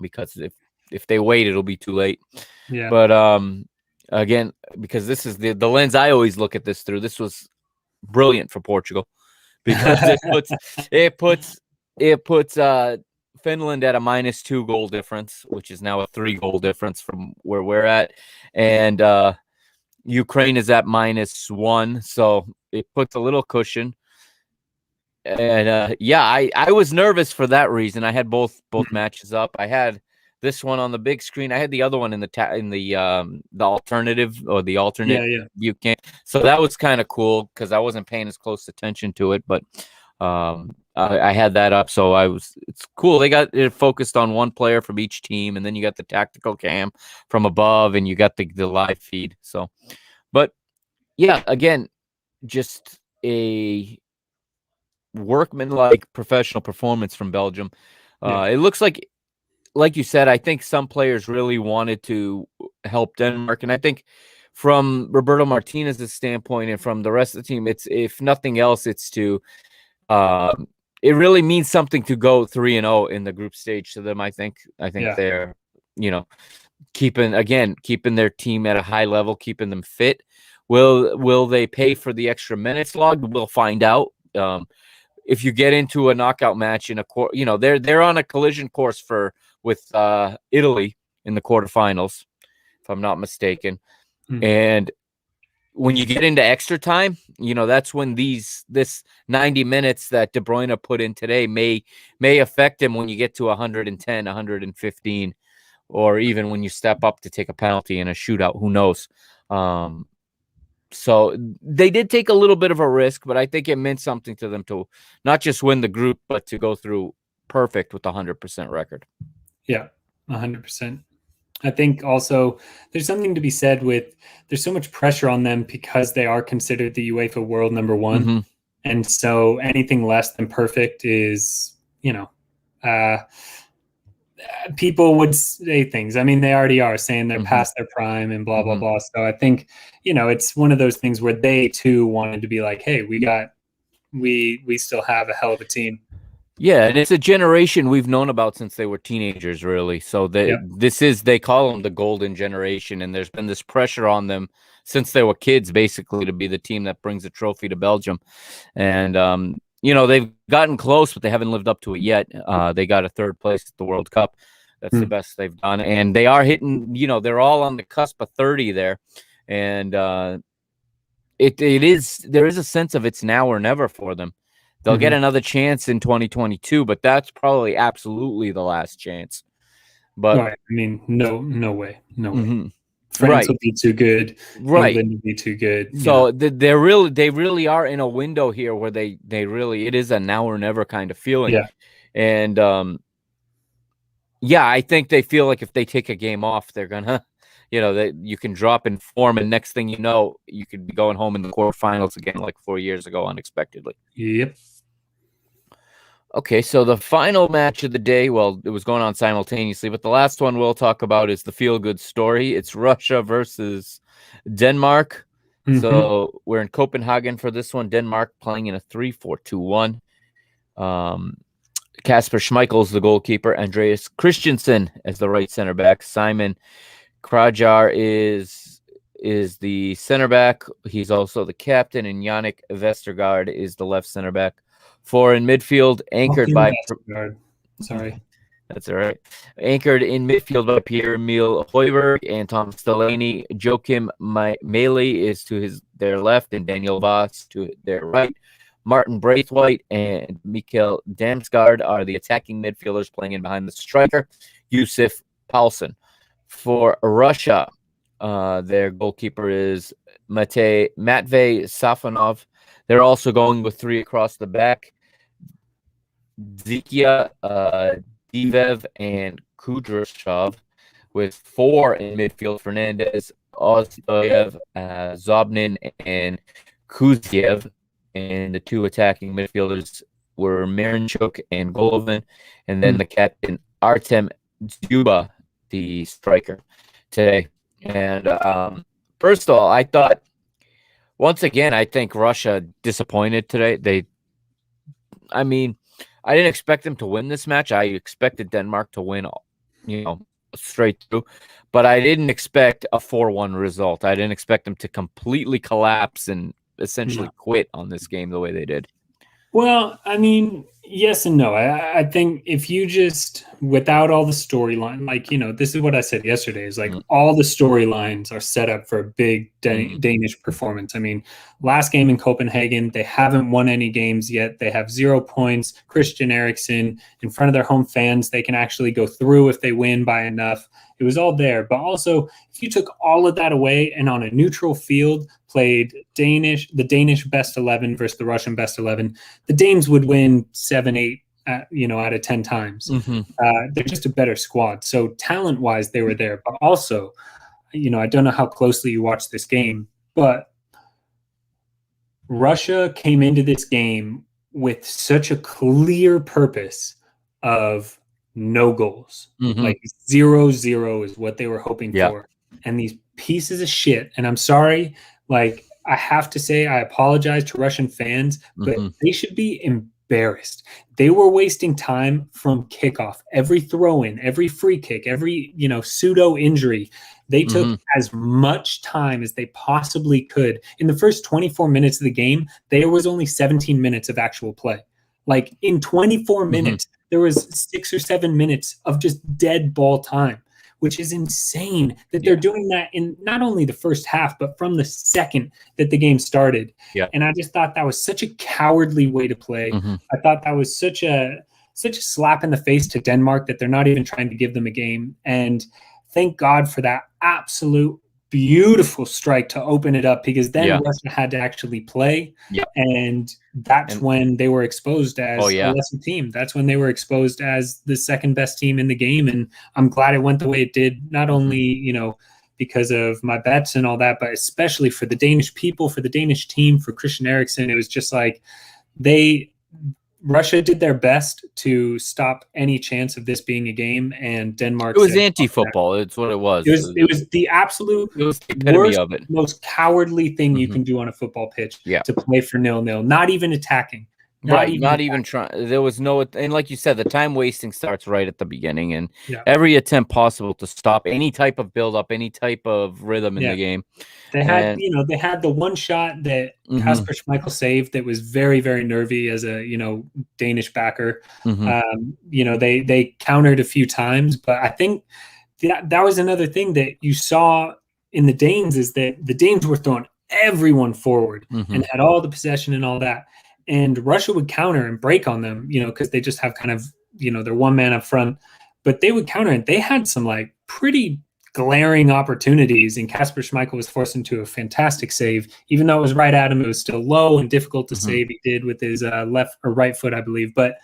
because if they wait, it'll be too late. But again, because this is the lens I always look at this through, this was brilliant for Portugal, because it puts Finland at a -2 goal difference, which is now a 3 goal difference from where we're at, and Ukraine is at -1, so it puts a little cushion. And I was nervous for that reason. I had both matches up. I had this one on the big screen. I had the other one in the alternative, or the alternate. You can't. So that was kind of cool, because I wasn't paying as close attention to it, but I had that up. So it's cool. They got it focused on one player from each team, and then you got the tactical cam from above, and you got the live feed. So, but again, just a workmanlike professional performance from Belgium. It looks like you said, I think some players really wanted to help Denmark, and I think from Roberto Martinez's standpoint and from the rest of the team, it's, if nothing else, it's to it really means something to go 3-0 in the group stage to them. I think they're keeping their team at a high level, keeping them fit. Will they pay for the extra minutes logged? We'll find out. If you get into a knockout match in they're on a collision course with Italy in the quarterfinals, if I'm not mistaken. And when you get into extra time, that's when this 90 minutes that De Bruyne put in today may affect him when you get to 110, 115, or even when you step up to take a penalty in a shootout. Who knows? So they did take a little bit of a risk, but I think it meant something to them to not just win the group, but to go through perfect with a 100% record.
Yeah, 100%. I think also there's something to be said with, there's so much pressure on them because they are considered the UEFA world number 1. And so anything less than perfect is, people would say things. I mean, they already are saying they're
Mhm.
past their prime and blah, blah,
Mhm.
blah. So I think, it's one of those things where they too wanted to be like, hey, we still have a hell of a team.
Yeah, and it's a generation we've known about since they were teenagers, really. So
Yep.
they call them the golden generation, and there's been this pressure on them since they were kids, basically, to be the team that brings a trophy to Belgium. And they've gotten close, but they haven't lived up to it yet. They got a third place at the World Cup. That's the best they've done, and they are hitting. They're all on the cusp of 30 there, and there is a sense of it's now or never for them. They'll get another chance in 2022, but that's probably absolutely the last chance. But
Right. I mean, no way. No way.
Mhm.
France
Right.
will be too good.
Right.
England will be too good.
So they really are in a window here where they really, it is a now or never kind of feeling.
Yeah.
And I think they feel like if they take a game off, they're gonna, that you can drop in form, and next thing you know, you could be going home in the quarterfinals again, like 4 years ago, unexpectedly.
Yep.
Okay, so the final match of the day, well, it was going on simultaneously, but the last one we'll talk about is the feel-good story. It's Russia versus Denmark. So we're in Copenhagen for this one. Denmark playing in a 3-4-2-1. Kasper Schmeichel's the goalkeeper. Andreas Christensen as the right center back. Simon Krajar is the center back. He's also the captain, and Yannick Vestergaard is the left center back. Four in midfield, anchored by
Sorry.
That's all right. Anchored in midfield by Pierre-Emile Højbjerg and Thomas Delaney. Joachim Meili is to their left, and Daniel Voss to their right. Martin Braithwaite and Mikkel Damsgaard are the attacking midfielders playing in behind the striker, Yusuf Paulsen. For Russia, their goalkeeper is Matvey Safonov. They're also going with three across the back. Zikia, Divev, and Kudryashov, with four in midfield: Fernandez, Ozdoyev, Zobnin, and Kuziev. And the two attacking midfielders were Miranchuk and Golovin, and then the captain Artem Dzyuba, the striker today. And first of all, I thought, once again, I think Russia disappointed today. I didn't expect them to win this match. I expected Denmark to win, straight through, but I didn't expect a 4-1 result. I didn't expect them to completely collapse and essentially quit on this game the way they did.
Well, I mean, yes and no. I think if you just, without all the storyline, this is what I said yesterday, is like all the storylines are set up for a big Danish performance. I mean, last game in Copenhagen, they haven't won any games yet. They have 0 points. Christian Eriksen, in front of their home fans, they can actually go through if they win by enough. It was all there. But also, if you took all of that away and on a neutral field played the Danish best 11 versus the Russian best 11, the Danes would win 7-8 out of 10 times. They're just a better squad. So talent-wise, they were there. But also, I don't know how closely you watched this game, but Russia came into this game with such a clear purpose of no goals. Like 0-0 is what they were hoping for. And these pieces of shit, and I'm sorry, like, I have to say, I apologize to Russian fans, but they should be embarrassed. They were wasting time from kickoff. Every throw-in, every free kick, every, pseudo injury. They took as much time as they possibly could. In the first 24 minutes of the game, there was only 17 minutes of actual play. Like, in 24 minutes, there was 6 or 7 minutes of just dead ball time, which is insane that they're doing that in not only the first half, but from the second that the game started. And I just thought that was such a cowardly way to play. I thought that was such a slap in the face to Denmark that they're not even trying to give them a game. And thank God for that absolute beautiful strike to open it up, because then Russia had to actually play. And that's when they were exposed as a lesser team. That's when they were exposed as the second best team in the game. And I'm glad it went the way it did, not only, because of my bets and all that, but especially for the Danish people, for the Danish team, for Christian Eriksen. It was just like Russia did their best to stop any chance of this being a game, and Denmark
It was
said,
anti-football. It's what it was.
It was the absolute
it was the epitome
worst,
of it.
most cowardly thing you
Mhm.
can do on a football pitch.
Yeah.
To play for 0-0, not even attacking.
Not even trying. There was no, and like you said, the time wasting starts right at the beginning, and every attempt possible to stop any type of build up, any type of rhythm in the game.
They had, they had the one shot that Kasper Schmeichel saved that was very, very nervy as a, Danish backer. They countered a few times, but I think that was another thing that you saw in the Danes, is that the Danes were throwing everyone forward and had all the possession and all that. And Russia would counter and break on them, because they just have kind of, their one man up front. But they would counter, and they had some like pretty glaring opportunities, and Kasper Schmeichel was forced into a fantastic save. Even though it was right at him, it was still low and difficult to save. He did with his left or right foot, I believe. But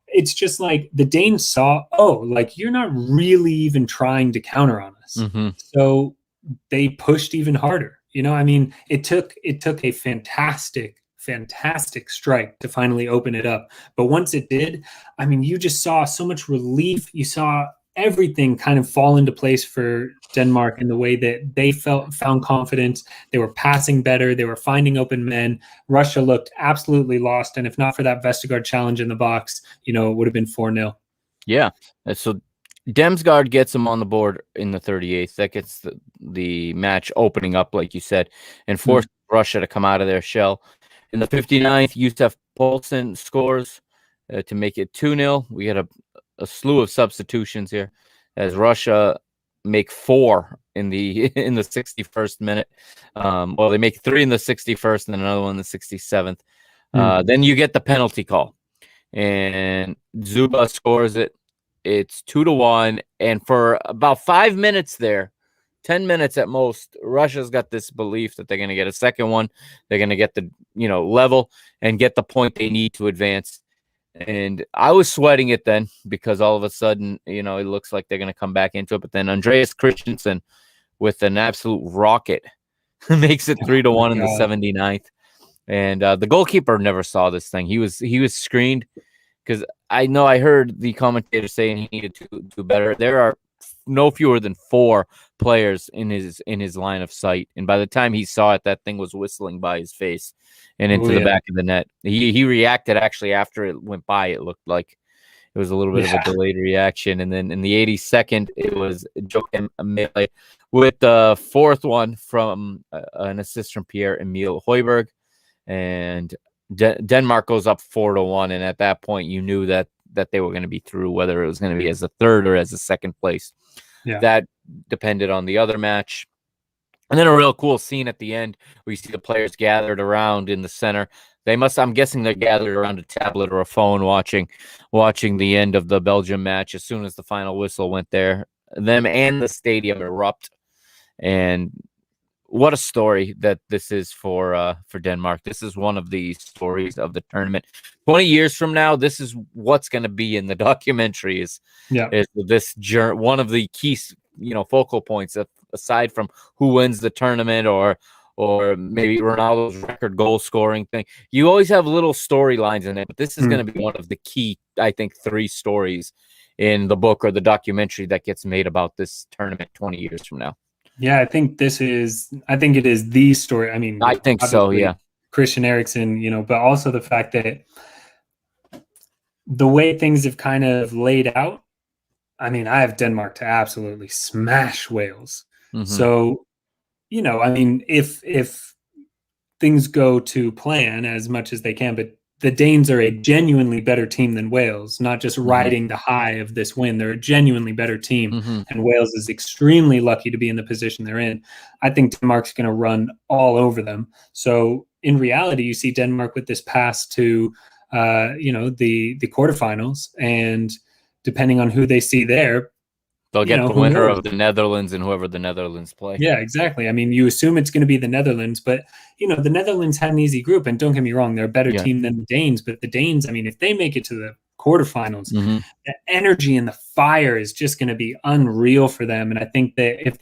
it's just like the Danes saw, like, you're not really even trying to counter on us. So they pushed even harder. It took a fantastic strike to finally open it up. But once it did, you just saw so much relief. You saw everything kind of fall into place for Denmark in the way that they found confidence. They were passing better. They were finding open men. Russia looked absolutely lost. And if not for that Vestergaard challenge in the box, it would have been 4-0.
Yeah. So Demsgaard gets him on the board in the 38th. That gets the match opening up, like you said, and forced Russia to come out of their shell. In the 59th, Yusuf Poulsen scores to make it 2-0. We had a slew of substitutions here as Russia make 4 in the 61st minute. Well, they make 3 in the 61st and then another one in the 67th. Then you get the penalty call, and Zuba scores it. It's 2-1, and for about 5 minutes there, 10 minutes at most, Russia's got this belief that they're going to get a second one. They're going to get the level and get the point they need to advance. And I was sweating it then, because all of a sudden, it looks like they're going to come back into it. But then Andreas Christensen with an absolute rocket makes it 3-1 in the 79th. And the goalkeeper never saw this thing. He was screened, because I heard the commentator saying he needed to do better. There are no fewer than 4 players in his line of sight, and by the time he saw it, that thing was whistling by his face and into the back of the net. He reacted actually after it went by. It looked like it was a little bit of a delayed reaction, and then in the 82nd, it was Joachim Mele with the 4th one from an assist from Pierre-Emile Højbjerg, and Denmark goes up 4-1, and at that point, you knew that they were going to be through, whether it was going to be as a third or as a second place. That depended on the other match. And then a real cool scene at the end where you see the players gathered around in the center. I'm guessing they're gathered around a tablet or a phone watching the end of the Belgium match. As soon as the final whistle went there, them and the stadium erupt. And what a story that this is for Denmark. This is one of the stories of the tournament. 20 years from now, this is what's going to be in the documentary. Is this one of the key, focal points, aside from who wins the tournament or maybe Ronaldo's record goal scoring thing. You always have little storylines in it, but this is going to be one of the key, I think, 3 stories in the book or the documentary that gets made about this tournament 20 years from now.
Yeah, I think it is the story.
I think so, yeah.
Christian Eriksen, but also the fact that the way things have kind of laid out, I have Denmark to absolutely smash Wales. So, if things go to plan as much as they can, but the Danes are a genuinely better team than Wales, not just riding the high of this win. They're a genuinely better team, and Wales is extremely lucky to be in the position they're in. I think Denmark's going to run all over them. So in reality, you see Denmark with this pass to, the quarterfinals, and depending on who they see there,
they'll get the winner of the Netherlands and whoever the Netherlands play.
Yeah, exactly. You assume it's going to be the Netherlands, but the Netherlands had an easy group, and don't get me wrong, they're a better team than the Danes. But the Danes, if they make it to the quarterfinals, the energy and the fire is just going to be unreal for them. And I think that if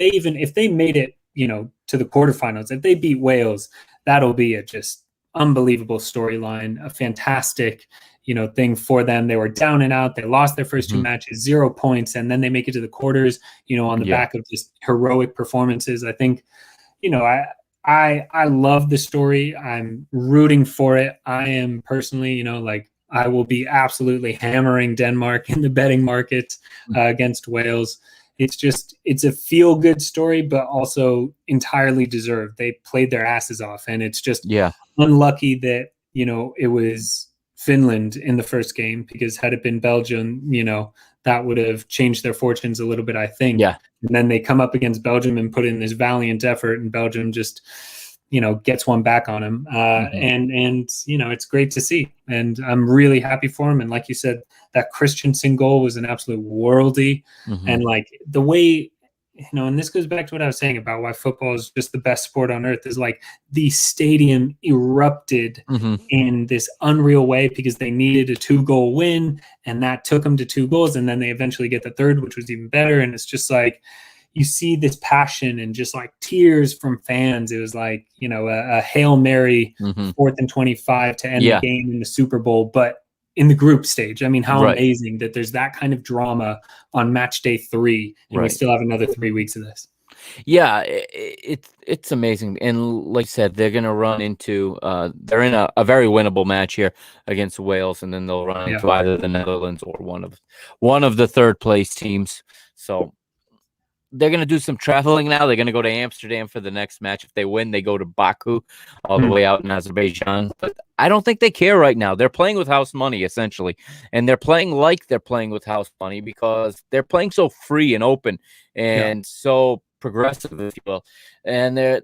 they made it, to the quarterfinals, if they beat Wales, that'll be a just unbelievable storyline, a fantastic, thing for them. They were down and out. They lost their first two matches, 0 points, and then they make it to the quarters, on the back of just heroic performances. I think, I love the story. I'm rooting for it. I am personally, I will be absolutely hammering Denmark in the betting markets against Wales. It's a feel-good story, but also entirely deserved. They played their asses off, and it's just unlucky that, it was Finland in the first game, because had it been Belgium, that would have changed their fortunes a little bit, I think.
Yeah.
And then they come up against Belgium and put in this valiant effort, and Belgium just, gets one back on him. And it's great to see. And I'm really happy for him. And like you said, that Christensen goal was an absolute worldie. And like the way, and this goes back to what I was saying about why football is just the best sport on earth, is like the stadium erupted in this unreal way because they needed a 2-goal win, and that took them to 2 goals. And then they eventually get the third, which was even better. And it's just like, you see this passion and just like tears from fans. It was like, a Hail Mary 4th and 25 to end the game in the Super Bowl, but in the group stage. I mean, how amazing that there's that kind of drama on match day 3, and we still have another 3 weeks of this.
Yeah, it's amazing. And like I said, they're going to run into they're in a very winnable match here against Wales, and then they'll run into either the Netherlands or one of the third place teams. So they're going to do some traveling now. They're going to go to Amsterdam for the next match. If they win, they go to Baku, all the way out in Azerbaijan. But I don't think they care right now. They're playing with house money, essentially. And they're playing like they're playing with house money because they're playing so free and open and so progressive, if you will. And they're,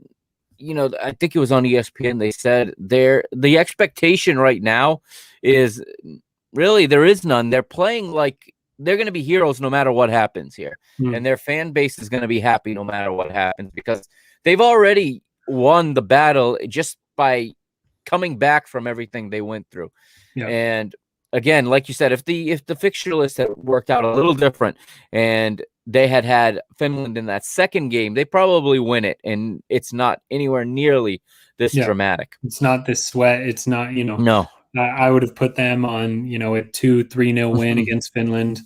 I think it was on ESPN, they said the expectation right now is really there is none. They're playing like they're going to be heroes no matter what happens here. And their fan base is going to be happy no matter what happens, because they've already won the battle just by coming back from everything they went through. And again, like you said, if the fixture list had worked out a little different and they had Finland in that second game, they probably win it. And it's not anywhere nearly this dramatic.
It's not this sweat. It's not,
No.
I would have put them on, a 2-3-0 win against Finland.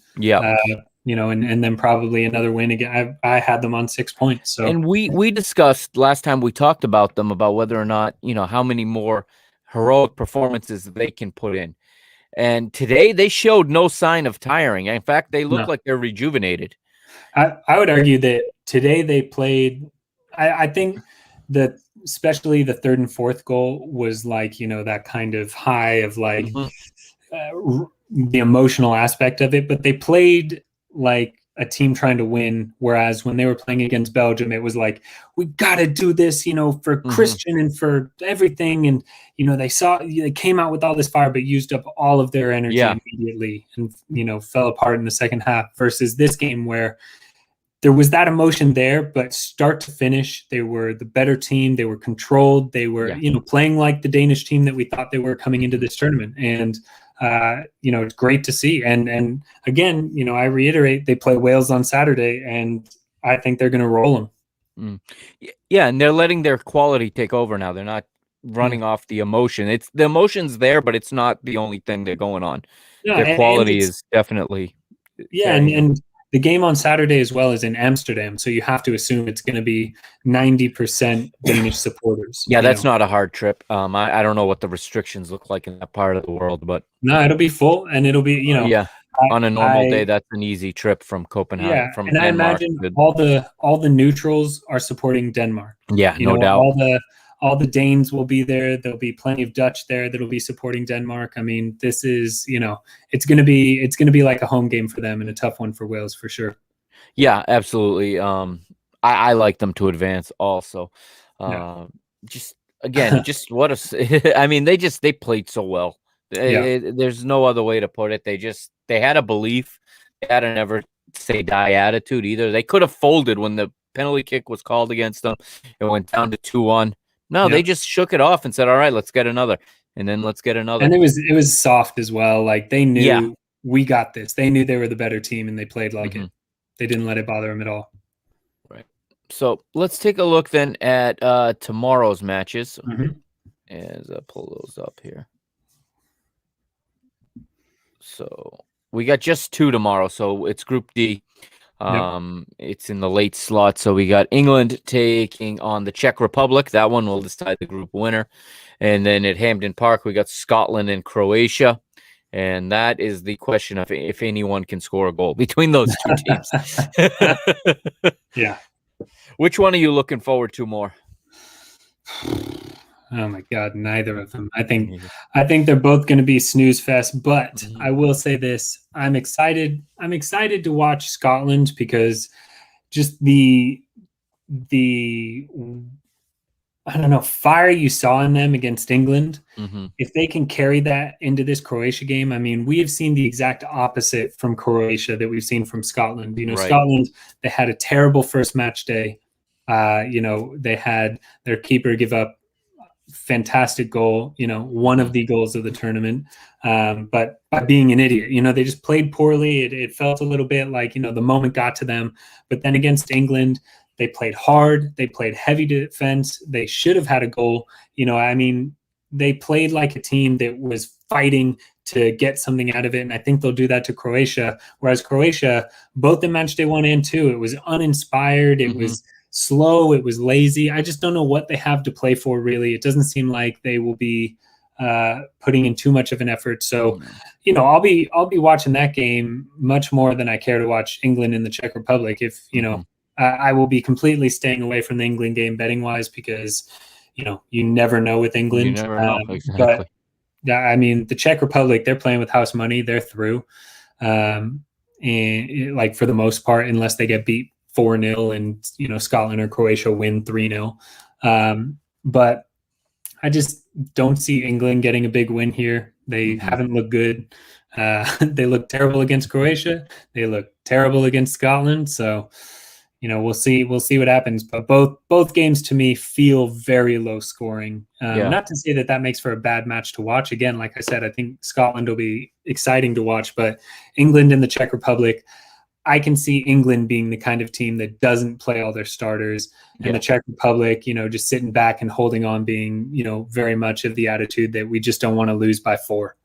And then probably another win again. I had them on 6 points. So,
and we discussed last time we talked about them, about whether or not, how many more heroic performances they can put in. And today they showed no sign of tiring. In fact, they look like they're rejuvenated.
I would argue that today they played. I think that especially the third and fourth goal was like, that kind of high of like the emotional aspect of it, but they played like a team trying to win. Whereas when they were playing against Belgium, it was like, we got to do this, for Christian and for everything. And, they came out with all this fire, but used up all of their energy immediately and, fell apart in the second half, versus this game where there was that emotion there, but start to finish, they were the better team. They were controlled. They were, playing like the Danish team that we thought they were coming into this tournament. And, it's great to see. And again, I reiterate, they play Wales on Saturday, and I think they're going to roll them.
Yeah, and they're letting their quality take over now. They're not running off the emotion. It's the emotion's there, but it's not the only thing they're going on. Their quality is definitely
and the game on Saturday as well is in Amsterdam, so you have to assume it's going to be 90% Danish supporters.
Yeah, that's not a hard trip. I don't know what the restrictions look like in that part of the world, but
no, it'll be full, and it'll be
on a normal day, that's an easy trip from Copenhagen.
Yeah,
from
and
Denmark.
I imagine all the neutrals are supporting Denmark.
Yeah, no doubt.
All the Danes will be there. There'll be plenty of Dutch there that'll be supporting Denmark. I mean, this is, it's going to be like a home game for them, and a tough one for Wales for sure.
Yeah, absolutely. I like them to advance also. Just again, just what a, I mean, they played so well. There's no other way to put it. They had a belief. They had a never say die attitude either. They could have folded when the penalty kick was called against them. It went down to 2-1. No, they just shook it off and said, all right, let's get another. And then let's get another.
And it was soft as well. Like they knew we got this. They knew they were the better team, and they played like it. They didn't let it bother them at all.
Right. So let's take a look then at tomorrow's matches. As I pull those up here. So we got just 2 tomorrow. So it's Group D. It's in the late slot. So we got England taking on the Czech Republic. That one will decide the group winner. And then at Hampden Park, we got Scotland and Croatia. And that is the question of if anyone can score a goal between those two teams.
Yeah.
Which one are you looking forward to more?
Oh my God, neither of them. I think they're both going to be snooze fest, but I will say this. I'm excited to watch Scotland because just the I don't know, fire you saw in them against England. If they can carry that into this Croatia game, I mean, we have seen the exact opposite from Croatia that we've seen from Scotland. You know,
Right.
Scotland, they had a terrible first match day. You know, they had their keeper give up fantastic goal, you know, one of the goals of the tournament. But by being an idiot, you know, they just played poorly. It felt a little bit like, you know, the moment got to them. But then against England, they played hard. They played heavy defense. They should have had a goal. You know, I mean, they played like a team that was fighting to get something out of it. And I think they'll do that to Croatia. Whereas Croatia, both in match day 1 and 2, it was uninspired. It was slow. It was lazy. I just don't know what they have to play for, really. It doesn't seem like they will be putting in too much of an effort. So, you know, I'll be watching that game much more than I care to watch England and the Czech Republic. If, you know, I will be completely staying away from the England game betting wise because, you know, you never know with England.
You never know. Exactly.
But yeah, I mean, the Czech Republic, they're playing with house money. They're through. And like for the most part, unless they get beat 4-0 and, you know, Scotland or Croatia win 3-0. But I just don't see England getting a big win here. They haven't looked good. They look terrible against Croatia. They look terrible against Scotland. So, you know, we'll see what happens. But both games to me feel very low scoring. Not to say that makes for a bad match to watch. Again, like I said, I think Scotland will be exciting to watch. But England and the Czech Republic, I can see England being the kind of team that doesn't play all their starters, and the Czech Republic, you know, just sitting back and holding on, being, you know, very much of the attitude that we just don't want to lose by 4.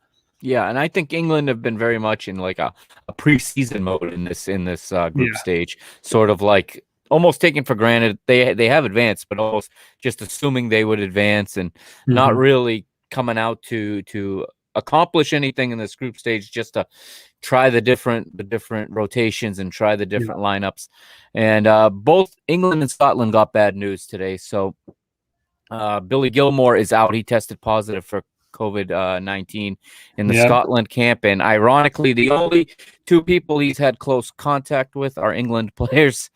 Yeah, and I think England have been very much in like a preseason mode in this group stage, sort of like almost taken for granted. They have advanced, but almost just assuming they would advance and not really coming out to accomplish anything in this group stage, just to try the different rotations and try the different lineups. And both England and Scotland got bad news today. So Billy Gilmore is out. He tested positive for COVID-19 in the Scotland camp. And ironically, the only 2 people he's had close contact with are England players.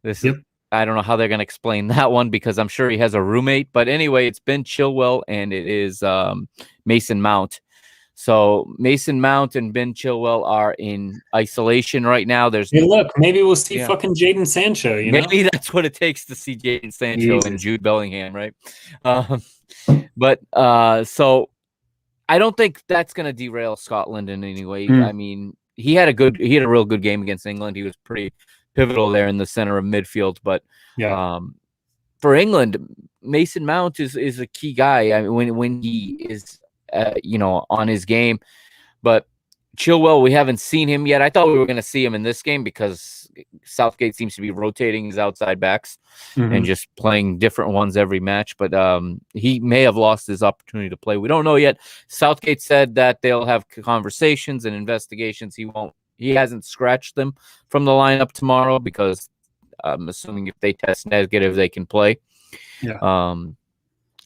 I don't know how they're going to explain that one because I'm sure he has a roommate. But anyway, it's Ben Chilwell and it is Mason Mount. So Mason Mount and Ben Chilwell are in isolation right now.
Look, maybe we'll see fucking Jadon Sancho.
Maybe that's what it takes to see Jadon Sancho and Jude Bellingham, right? But so I don't think that's going to derail Scotland in any way. I mean, he had a real good game against England. He was pretty pivotal there in the center of midfield. But for England, Mason Mount is a key guy. I mean, when he is you know, on his game. But Chilwell, we haven't seen him yet. I thought we were going to see him in this game because Southgate seems to be rotating his outside backs and just playing different ones every match. But he may have lost his opportunity to play. We don't know yet. Southgate said that they'll have conversations and investigations. He hasn't scratched them from the lineup tomorrow because I'm assuming if they test negative, they can play.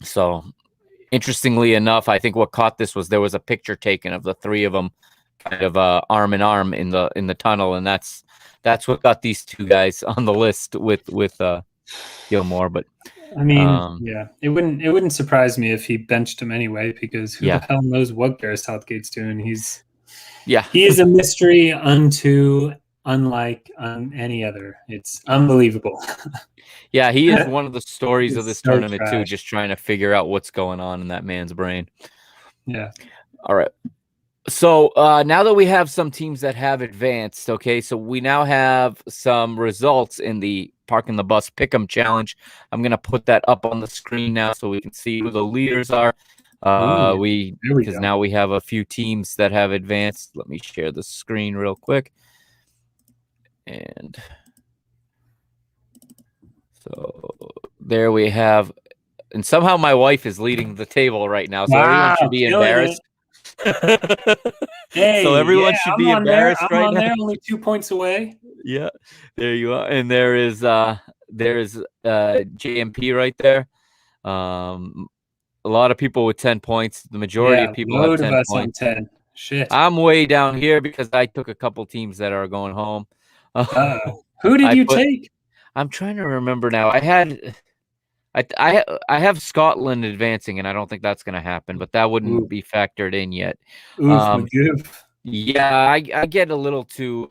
So interestingly enough, I think what caught this was there was a picture taken of the 3 of them kind of arm in arm in the tunnel, and that's what got these 2 guys on the list with Gilmore. But
I mean, it wouldn't surprise me if he benched him anyway, because who the hell knows what Gareth Southgate's doing. He is a mystery unlike any other. It's unbelievable.
Yeah, he is one of the stories of this tournament too, just trying to figure out what's going on in that man's brain.
Yeah.
All right. So now that we have some teams that have advanced, okay, so we now have some results in the Parking the Bus Pick'em Challenge. I'm going to put that up on the screen now so we can see who the leaders are.
Ooh, there we
Because
go.
now we have a few teams that have advanced. Let me share the screen real quick. And so there we have, and somehow my wife is leading the table right now, so everyone should be
killing it.
embarrassed.
Hey,
So everyone
yeah,
should
I'm
be
on there.
embarrassed
I'm
right
on
now.
there, only 2 points away.
Yeah, there you are. And there's JMP right there. A lot of people with 10 points. The majority of people have
load
10
of us
points.
on 10. Shit.
I'm way down here because I took a couple teams that are going home.
Who did you take?
I'm trying to remember now. I have Scotland advancing, and I don't think that's going to happen, but that wouldn't be factored in yet. Yeah, I get a little too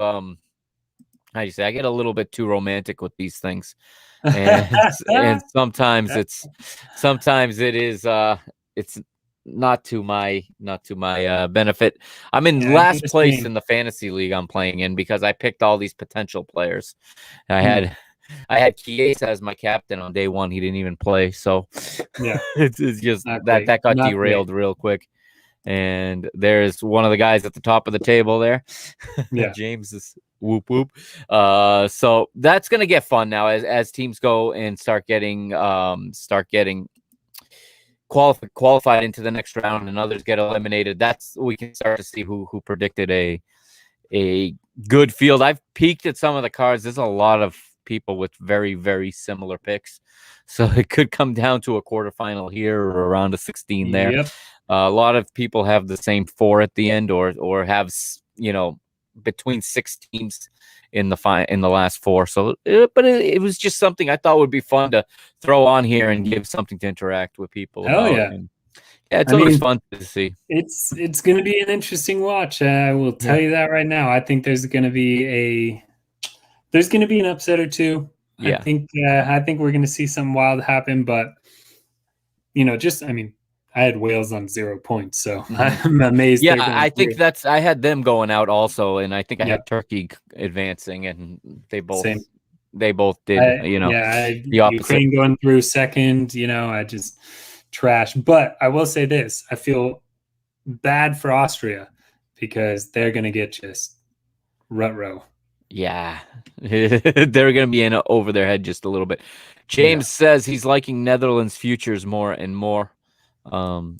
how do you say? I get a little bit too romantic with these things, and sometimes it is it's not to my benefit. I'm in last place in the fantasy league I'm playing in because I picked all these potential players. I had Chiesa as my captain on day one. He didn't even play, so
yeah,
it's just that got derailed real quick. And there's one of the guys at the top of the table there.
Yeah,
James is whoop whoop. So that's gonna get fun now as teams go and start getting qualified into the next round and others get eliminated. That's we can start to see who predicted a good field. I've peeked at some of the cards. There's a lot of people with very, very similar picks. So it could come down to a quarterfinal here or around a 16 there.
Yep.
A lot of people have the same 4 at the end or have, between 6 teams in the last 4. So, but it was just something I thought would be fun to throw on here and give something to interact with people about.
Yeah.
And it's always fun to see.
It's going to be an interesting watch. I will tell you that right now. I think there's going to be an upset or two. Yeah. I think we're going to see something wild happen, but I had Wales on 0 points, so I'm amazed.
Yeah, I think I had them going out also, and I think I had Turkey advancing, and they both did.
The Ukraine going through second. I just trash. But I will say this: I feel bad for Austria because they're going to get just rut-row.
Yeah, they're going to be in over their head just a little bit. James says he's liking Netherlands' futures more and more.
They're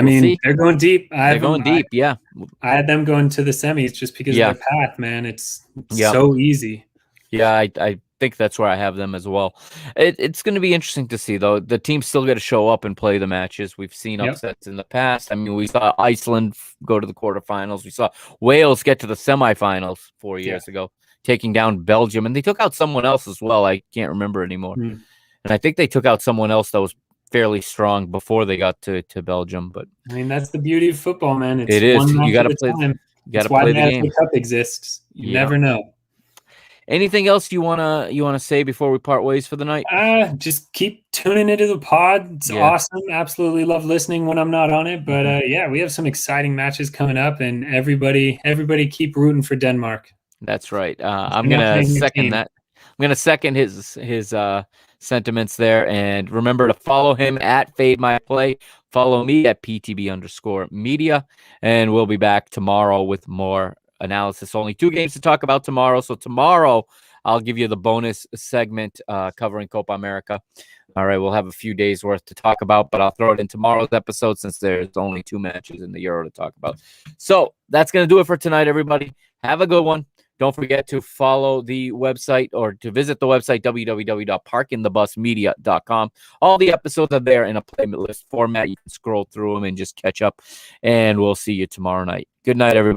going deep.
They're going deep. Yeah,
I had them going to the semis just because of their path, man. It's so easy.
Yeah, I think that's where I have them as well. It's going to be interesting to see, though. The teams still got to show up and play the matches. We've seen upsets in the past. I mean, we saw Iceland go to the quarterfinals. We saw Wales get to the semifinals 4 years ago, taking down Belgium, and they took out someone else as well. I can't remember anymore. And I think they took out someone else that was fairly strong before they got to Belgium. But
I mean, that's the beauty of football, man.
It is. You got to play. You got to play the game.
The cup exists. You never know.
Anything else you wanna say before we part ways for the night?
Just keep tuning into the pod. It's awesome. Absolutely love listening when I'm not on it. But we have some exciting matches coming up, and everybody keep rooting for Denmark.
That's right. I'm gonna second that. I'm gonna second his sentiments there. And remember to follow him at Fade My Play. Follow me at PTB_media, and we'll be back tomorrow with more analysis. Only 2 games to talk about tomorrow. So tomorrow I'll give you the bonus segment covering Copa America. All right, we'll have a few days worth to talk about, but I'll throw it in tomorrow's episode since there's only 2 matches in the Euro to talk about. So that's going to do it for tonight, everybody. Have a good one. Don't forget to follow the website or to visit the website, www.parkinthebusmedia.com. All the episodes are there in a playlist format. You can scroll through them and just catch up, and we'll see you tomorrow night. Good night, everybody.